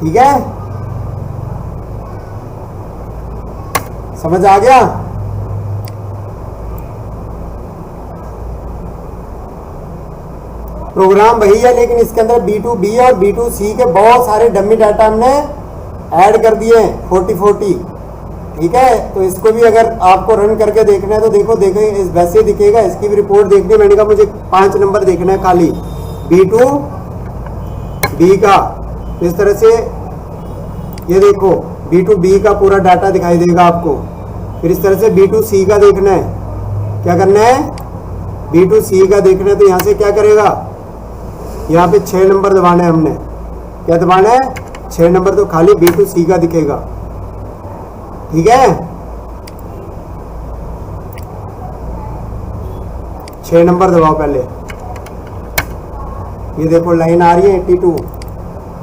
ठीक है। समझ आ गया। प्रोग्राम वही है, लेकिन इसके अंदर B2B और B2C के बहुत सारे डमी डाटा हमने ऐड कर दिए हैं, 40 ठीक है, तो इसको भी अगर आपको रन करके देखना है तो देखो इस वैसे ही दिखेगा। इसकी भी रिपोर्ट देखनी है। मैंने कहा मुझे 5 नंबर देखना है खाली B2 B का। तो इस तरह से ये देखो B2 B का पूरा डाटा दिखाई देगा आपको। फिर इस तरह से B2 C का देखना है। क्या करना है? B2 C का देखना है। तो यहाँ से क्या करेगा, यहाँ पे 6 नंबर दबाना है हमने। क्या दबाना है? 6 नंबर। तो खाली B2 C का दिखेगा। ठीक है, 6 नंबर दबाओ पहले। ये देखो लाइन आ रही है 82,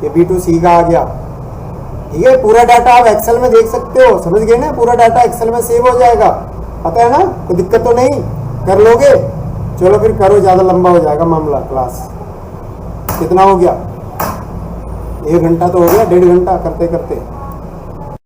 ये B2 C का आ गया। ठीक है, पूरा डाटा आप एक्सेल में देख सकते हो। समझ गए ना? पूरा डाटा एक्सेल में सेव हो जाएगा। पता है ना? कोई दिक्कत तो नहीं? कर लोगे? चलो फिर करो, ज़्यादा लंबा हो जाएगा मामला। क्लास कितना हो गया? 1 घंटा तो हो गया, 1.5 घंटा करते करते।